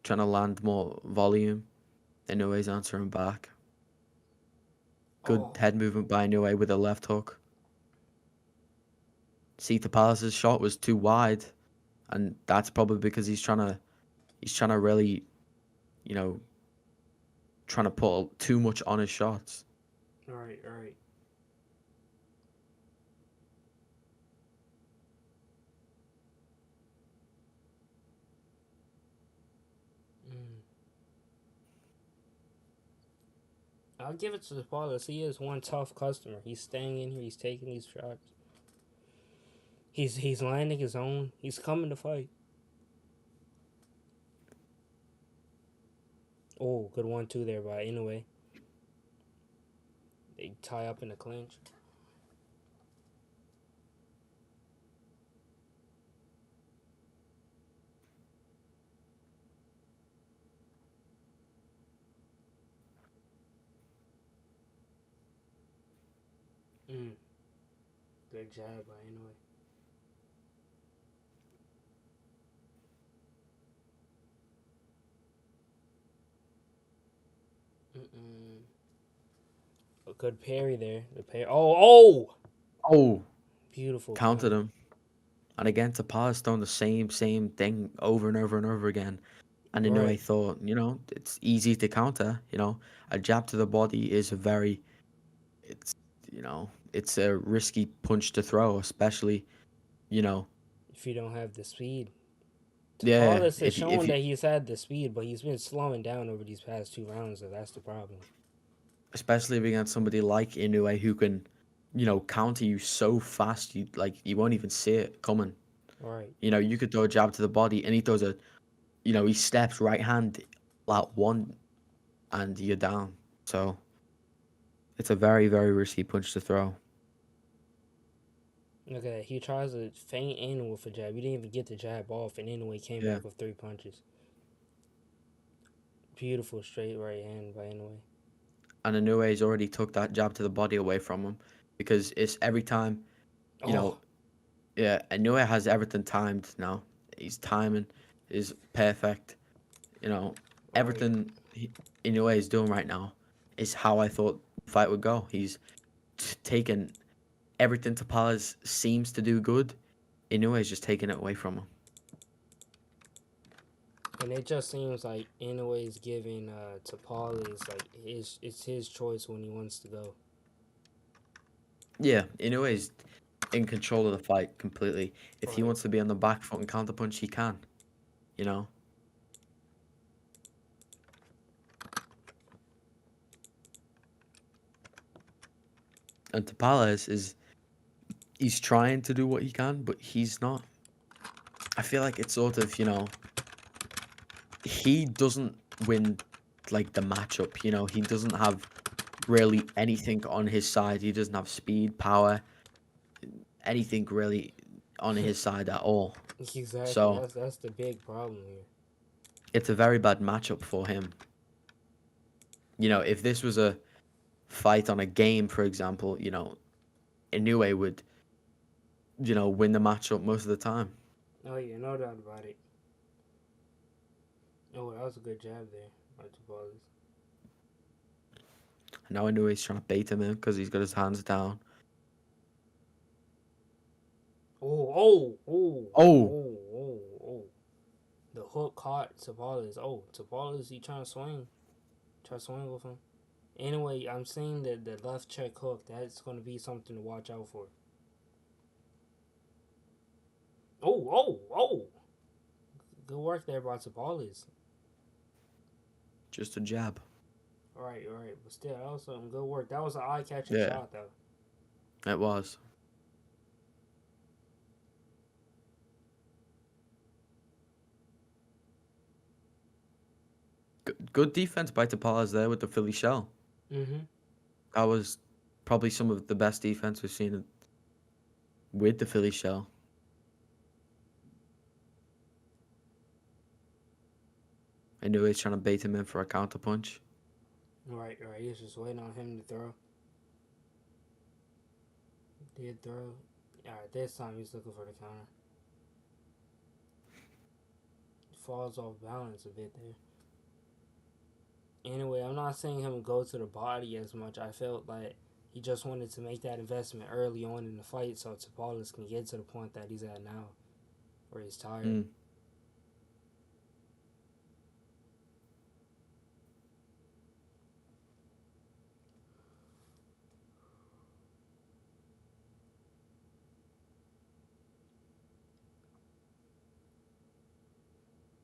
to land more volume. Inoue's answering back. Good Oh, head movement by Inoue with a left hook. See, Tapales' shot was too wide, and that's probably because he's trying to really, you know, trying to put too much on his shots. all right, all right. Mm. I'll give it to Tapales. He is one tough customer. He's staying in here. He's taking these shots. He's landing his own. He's coming to fight. Oh, good 1-2 there by Inoue. They tie up in the clinch. Mm, good jab by Inoue. Mm-mm. A good parry there. The parry. Oh, oh! Oh, Beautiful counted counter. him. And again, Tapales done the same thing over and over and over again. And Inoue Right. thought, it's easy to counter. A jab to the body is a very, it's, it's a risky punch to throw, especially, you know, If you don't have the speed. yeah, Tapales has if shown you, that he's had the speed, but he's been slowing down over these past 2 rounds, so that's the problem. especially against somebody like Inoue who can, counter you so fast, you won't even see it coming. Right. You could throw a jab to the body, and he throws he steps right hand, like one, and you're down. So it's a very, very risky punch to throw. Look at that. He tries to feint in with a jab. He didn't even get the jab off, and anyway came Yeah. back with 3 punches. Beautiful straight right hand by Inoue. And Inoue's already took that jab to the body away from him because it's every time, you Oh, know, yeah, Inoue has everything timed now. His timing is perfect. You know, right. everything Inoue is doing right now is how I thought the fight would go. He's taken everything Tapales seems to do good. Inoue is just taking it away from him. And it just seems like Inoue is giving Tapales like it's his choice when he wants to go. Yeah, Inoue is in control of the fight completely. If he Right. wants to be on the back foot and counterpunch, he can. You know, and Tapales is he's trying to do what he can, but he's not. I feel like it's sort of he doesn't win like the matchup. He doesn't have really anything on his side. He doesn't have speed, power, anything really on his side at all. Exactly. So That's the big problem here. it's a very bad matchup for him. If this was a fight on a game, for example, Inoue would, win the matchup most of the time. Oh yeah, no doubt about it. Oh, that was a good jab there by Tapales. And now Inoue's trying to bait him in because he's got his hands down. Oh, oh, oh, Oh, oh, oh, oh. The hook caught Tapales. Oh, Tapales, he trying to swing. Try to swing with him. Anyway, I'm seeing the left check hook. That's going to be something to watch out for. Oh, oh, oh. Good work there by Tapales. just a jab. All right. But still, that was some good work. That was an eye catching Yeah, shot, though. it was. Good defense by Tapales there with the Philly shell. Mm-hmm. That was probably some of the best defense we've seen with the Philly shell. I knew he was trying to bait him in for a counter punch. All right. He's just waiting on him to throw. Did throw. All right, this time he's looking for the counter. Falls off balance a bit there. Anyway, I'm not seeing him go to the body as much. I felt like he just wanted to make that investment early on in the fight so Tapales can get to the point that he's at now, where he's tired. Mm.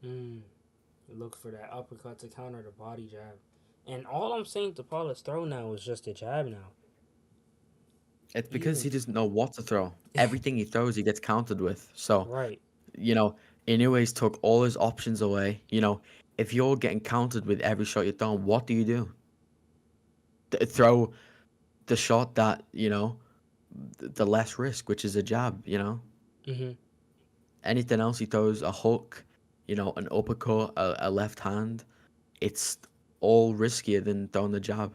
Mm. Look for that uppercut to counter the body jab. And all I'm saying to Paula's throw now is just a jab now. It's He because even he doesn't know what to throw. Everything he throws, he gets countered with. So, right. you know, Inoue's took all his options away. If you're getting countered with every shot you're throwing, what do you do? Throw the shot that, the less risk, which is a jab. Mhm. Anything else he throws, a hook, an uppercut, a left hand, it's all riskier than throwing the jab.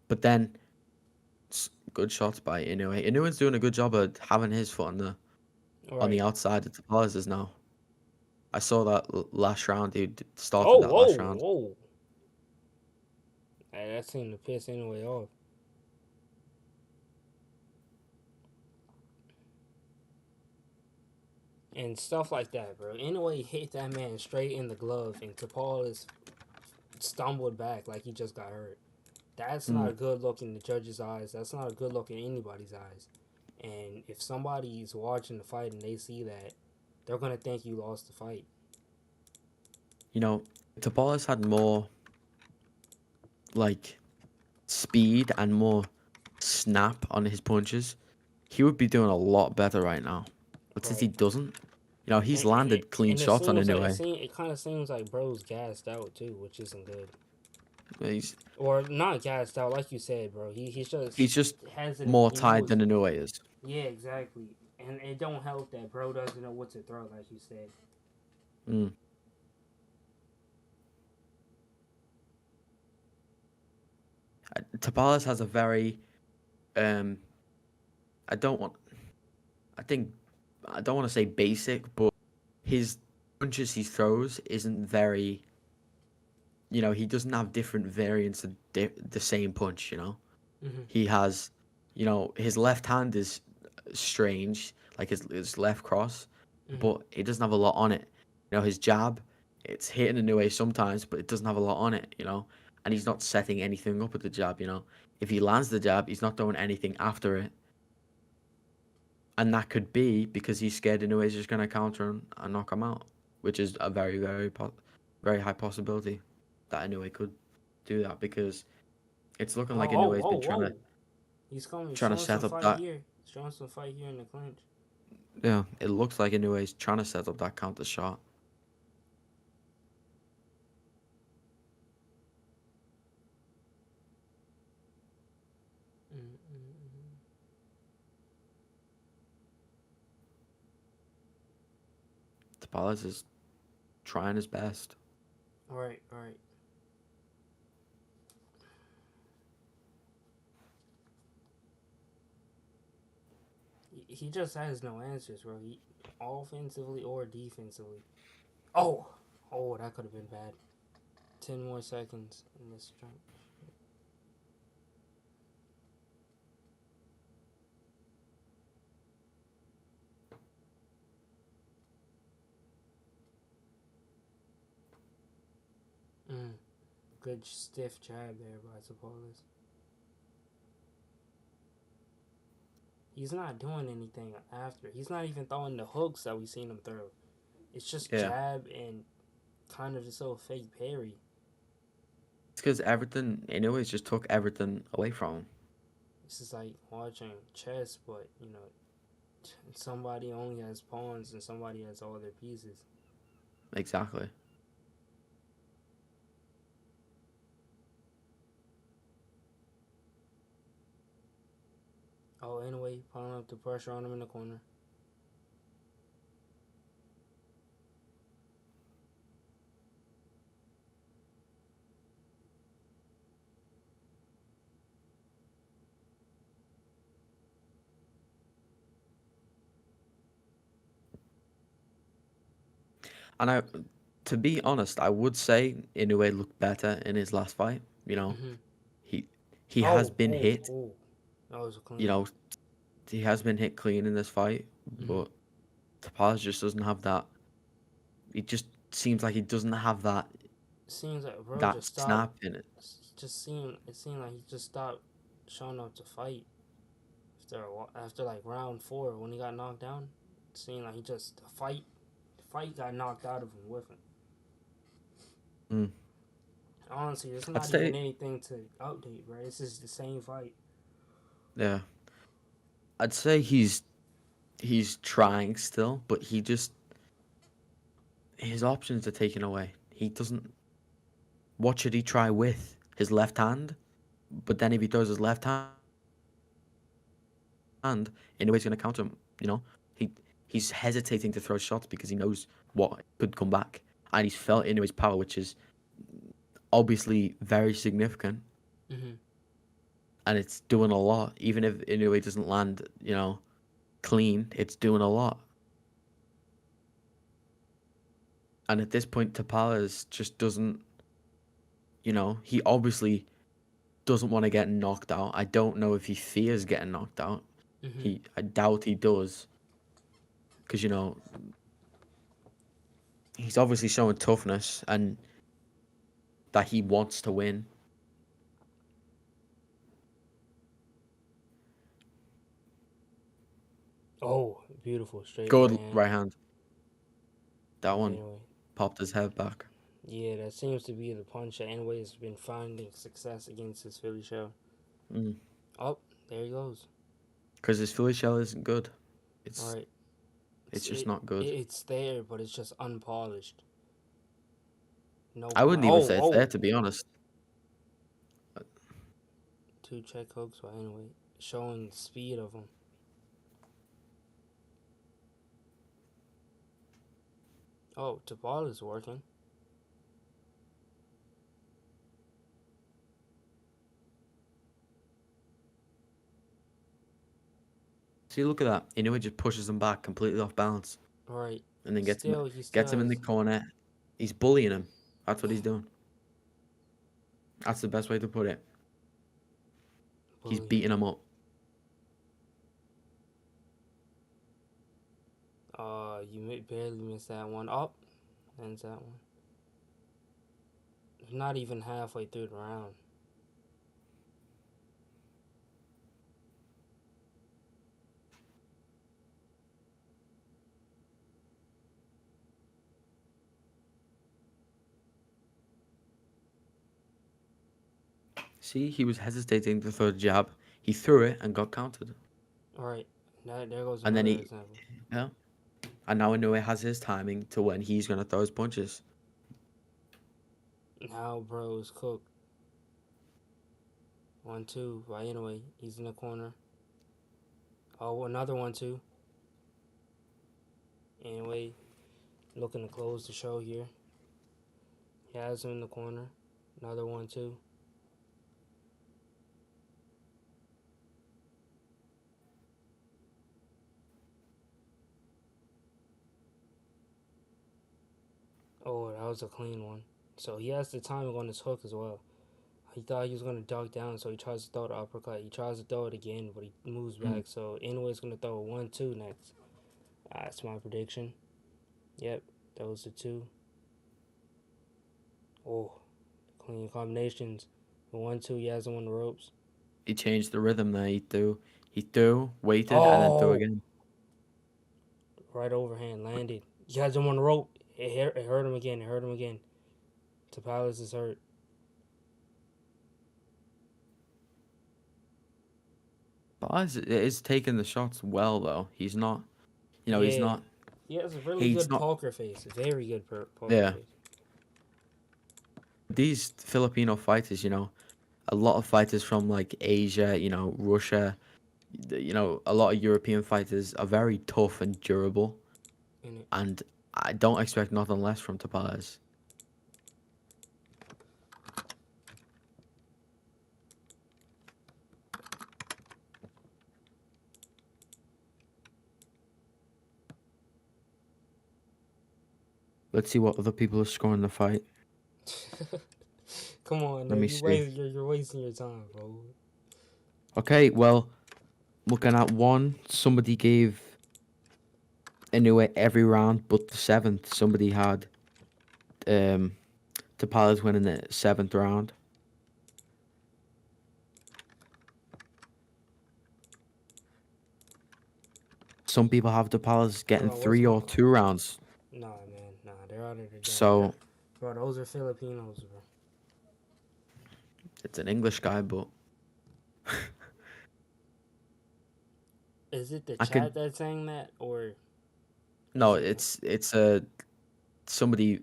But then, good shots by Inoue. Inoue's doing a good job of having his foot on the Right. outside of Tapales now. I saw that last round. He started Oh, that whoa, last round. whoa. That seemed to piss anyway off. And stuff like that, bro. Anyway, hit that man straight in the glove, and Tapales stumbled back like he just got hurt. That's not Mm. a good look in the judge's eyes. That's not a good look in anybody's eyes. And if somebody's watching the fight and they see that, they're gonna think you lost the fight. You know, Tapales had more like speed and more snap on his punches. He would be doing a lot better right now. But since he Right. doesn't, he's And it, landed clean and it shots on seems like Inoue. it kind of seems like bro's gassed out too, which isn't good. He's Or not gassed out, like you said, bro. He's just he's just hesitant. more He tired knows. than Inoue is. Yeah, exactly. And it don't help that bro doesn't know what to throw, like you said. Mm. Tapales has a very um. I don't want. I think I don't want to say basic, but his punches he throws isn't very. He doesn't have different variants of the same punch. Hmm. He has, his left hand is strange, like his left cross, Hmm. but it doesn't have a lot on it. His jab, it's hitting a new way sometimes, but it doesn't have a lot on it. And he's not setting anything up with the jab. If he lands the jab, he's not doing anything after it. And that could be because he's scared Inoue is just going to counter him and knock him out, which is a very, very, very high possibility that Inoue could do that because it's looking Oh, like oh, Inoue's whoa, been trying to whoa. He's coming, trying to showing some set up fight that. here. Showing some fight here in the clinch. Yeah, it looks like Inoue's trying to set up that counter shot. Mm-mm-mm. Tapales is trying his best. Right, right. He just has no answers, bro. Offensively or defensively. Oh, oh, that could have been bad. 10 more seconds in this jump. Mm. Good stiff jab there by Tapales. He's not doing anything after. He's not even throwing the hooks that we seen him throw. It's just Yeah, jab and kind of this little fake parry. it's because everything Inoue's just took everything away from him. This is like watching chess, but somebody only has pawns and somebody has all their pieces. Exactly. Oh, anyway, piling up the pressure on him in the corner. And to be honest, I would say Inoue looked better in his last fight. Mm-hmm. He he has Oh, been oh, hit. oh. That was a You clean. know, he has been hit clean in this fight, Mm-hmm. but Tapales just doesn't have that. It just seems like he doesn't have Seems like bro that just stopped. snap in it. It seemed like he just stopped showing up to fight after like round 4 when he got knocked down. It seemed like he just the fight got knocked out of him with him. Mm. Honestly, it's I'd not even say, anything to update, bro. It's just the same fight. yeah, I'd say he's trying still, but his options are taken away. He doesn't. What should he try with his left hand? But then if he throws his left hand, Inoue's going to counter him. He he's hesitating to throw shots because he knows what could come back, and he's felt Inoue's power, which is obviously very significant, Mm-hmm. and it's doing a lot. Even if Inoue doesn't land, clean, it's doing a lot. And at this point, Tapales just doesn't. He obviously doesn't want to get knocked out. I don't know if he fears getting knocked out. Mm-hmm. I doubt he does, because he's obviously showing toughness and that he wants to win. Oh, beautiful straight right Good hand right hand. That by one Inoue. popped his head back. Yeah, that seems to be the punch that Inoue has been finding success against his Philly show. Mm. Oh, there he goes. Because his Philly shell isn't good. All It's right, it's just it, not good. it's there, but it's just unpolished. No I point. wouldn't even Oh, say it's there, oh. to be honest. Two check hooks by Inoue, showing the speed of him. Oh, Tapal is working. See, look at that. Inoue just pushes him back completely off balance, All right, and then still he still gets him in the has corner. He's bullying him. That's what he's doing. That's the best way to put it. He's bullying. beating him up. You barely missed that one. Up, ends that one. Not even halfway through the round. See, he was hesitating to throw the jab. He threw it and got countered. All right, there goes And then another example. yeah. And now Inoue has his timing to when he's gonna throw his punches. Now, bro is cooked. 1-2 by Inoue. He's in the corner. Oh, another 1-2. Anyway, looking to close the show here. He has him in the corner. Another 1-2. Oh, that was a clean one. So he has the timing on his hook as well. He thought he was going to duck down, so he tries to throw the uppercut. He tries to throw it again, but he moves Mm. back. So Inoue's going to throw a 1-2 next. That's my prediction. Yep, those are two. Oh, clean combinations. The 1-2, he has him on the ropes. He changed the rhythm there. He threw, waited, and then threw Oh, again. right overhand, landed. He has him on the rope. It hurt him again. It hurt him again. Tapales is hurt. But is taking the shots well though. He's not. He's Yeah, not. he has a really He's good not. poker face. A very good poker Yeah. face. These Filipino fighters, a lot of fighters from like Asia, Russia, a lot of European fighters are very tough and durable, In it. and I don't expect nothing less from Tapales. Let's see what other people are scoring the fight. Come on, Let man. me see. You're wasting your time, bro. Okay, well, looking at one, somebody gave Inoue every round but the seventh. Somebody had um Tapales winning the seventh round. Some people have Tapales Hold getting on, what's three going or on? two rounds. Nah, man. Nah, they're out of their depth. So Bro, those are Filipinos, bro. It's an English guy, but Is it the I could chat that's saying that, or no. is it? It's somebody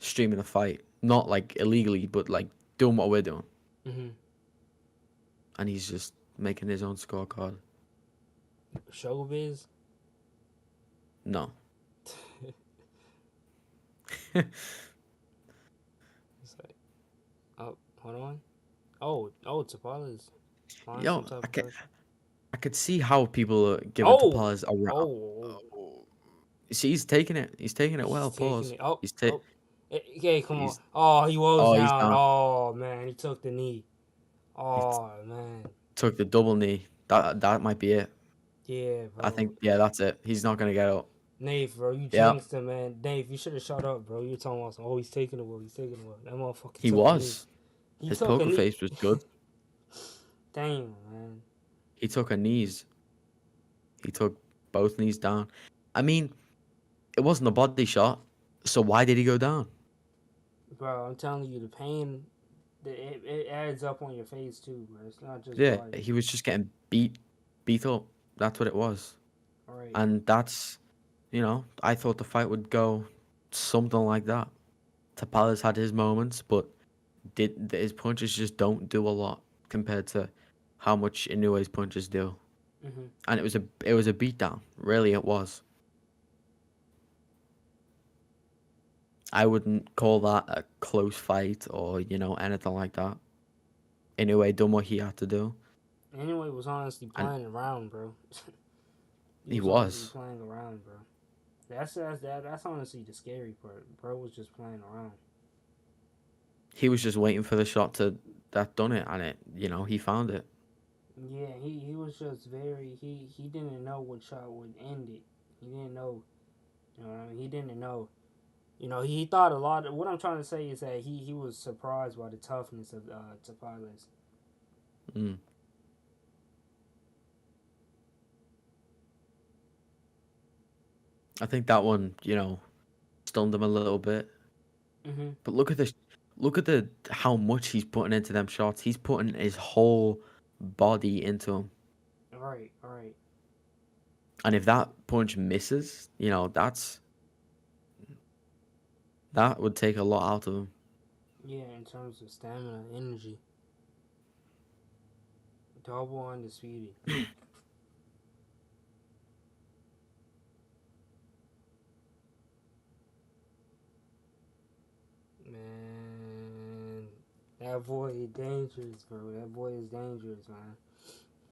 streaming a fight, not like illegally, but like doing what we're doing, Mm-hmm. and he's just making his own scorecard. Showbiz? No, It's like, oh, hold on. Tapales find some yo, type of pressure. I could see how people are giving Oh, Tapales a rap. oh, See, he's taking it. He's taking it he's well. taking Pause. it. Oh, He's oh. Hey, come on. he's Oh, he was oh he's down. down. Oh man, he took the knee. He Oh man, took the double knee. That might be it. yeah, I bro. think yeah, that's it. He's not gonna get up. Nate, bro, you Yeah, jinxed him, man. Dave, you should have shut up, bro. You're talking about, oh, he's taking it well. He's taking it well. That motherfucker he took a knee. was. He His took a poker knee. face was good. Damn, man. He took a knees. He took both knees down. I mean, it wasn't a body shot, so why did he go down? Bro, I'm telling you, the pain, it adds up on your face too, bro. It's not just Yeah, body. he was just getting beat up. That's what it was. All right. And that's, I thought the fight would go something like that. Tapales had his moments, but his punches just don't do a lot compared to how much Inoue's punches do. Mm-hmm. And it was a beatdown. Really, it was. I wouldn't call that a close fight or anything like that. Inoue done what he had to do, Anyway, was honestly and playing around, bro. He he was honestly was. playing around, bro. That's honestly the scary part. Bro was just playing around. He was just waiting for the shot that done it, and he found it. Yeah, he was just very he didn't know what shot would end it. He didn't know. You know what I mean? He didn't know. You know, he thought a lot. What I'm trying to say is that he was surprised by the toughness of Tapales. Mm. I think that one, stunned him a little bit. Mm-hmm. But look at this. Look at the how much he's putting into them shots. He's putting his whole body into them. All right, all right. And if that punch misses, that would take a lot out of him. Yeah, in terms of stamina, energy, double undisputed. Man, that boy is dangerous, bro. That boy is dangerous, man.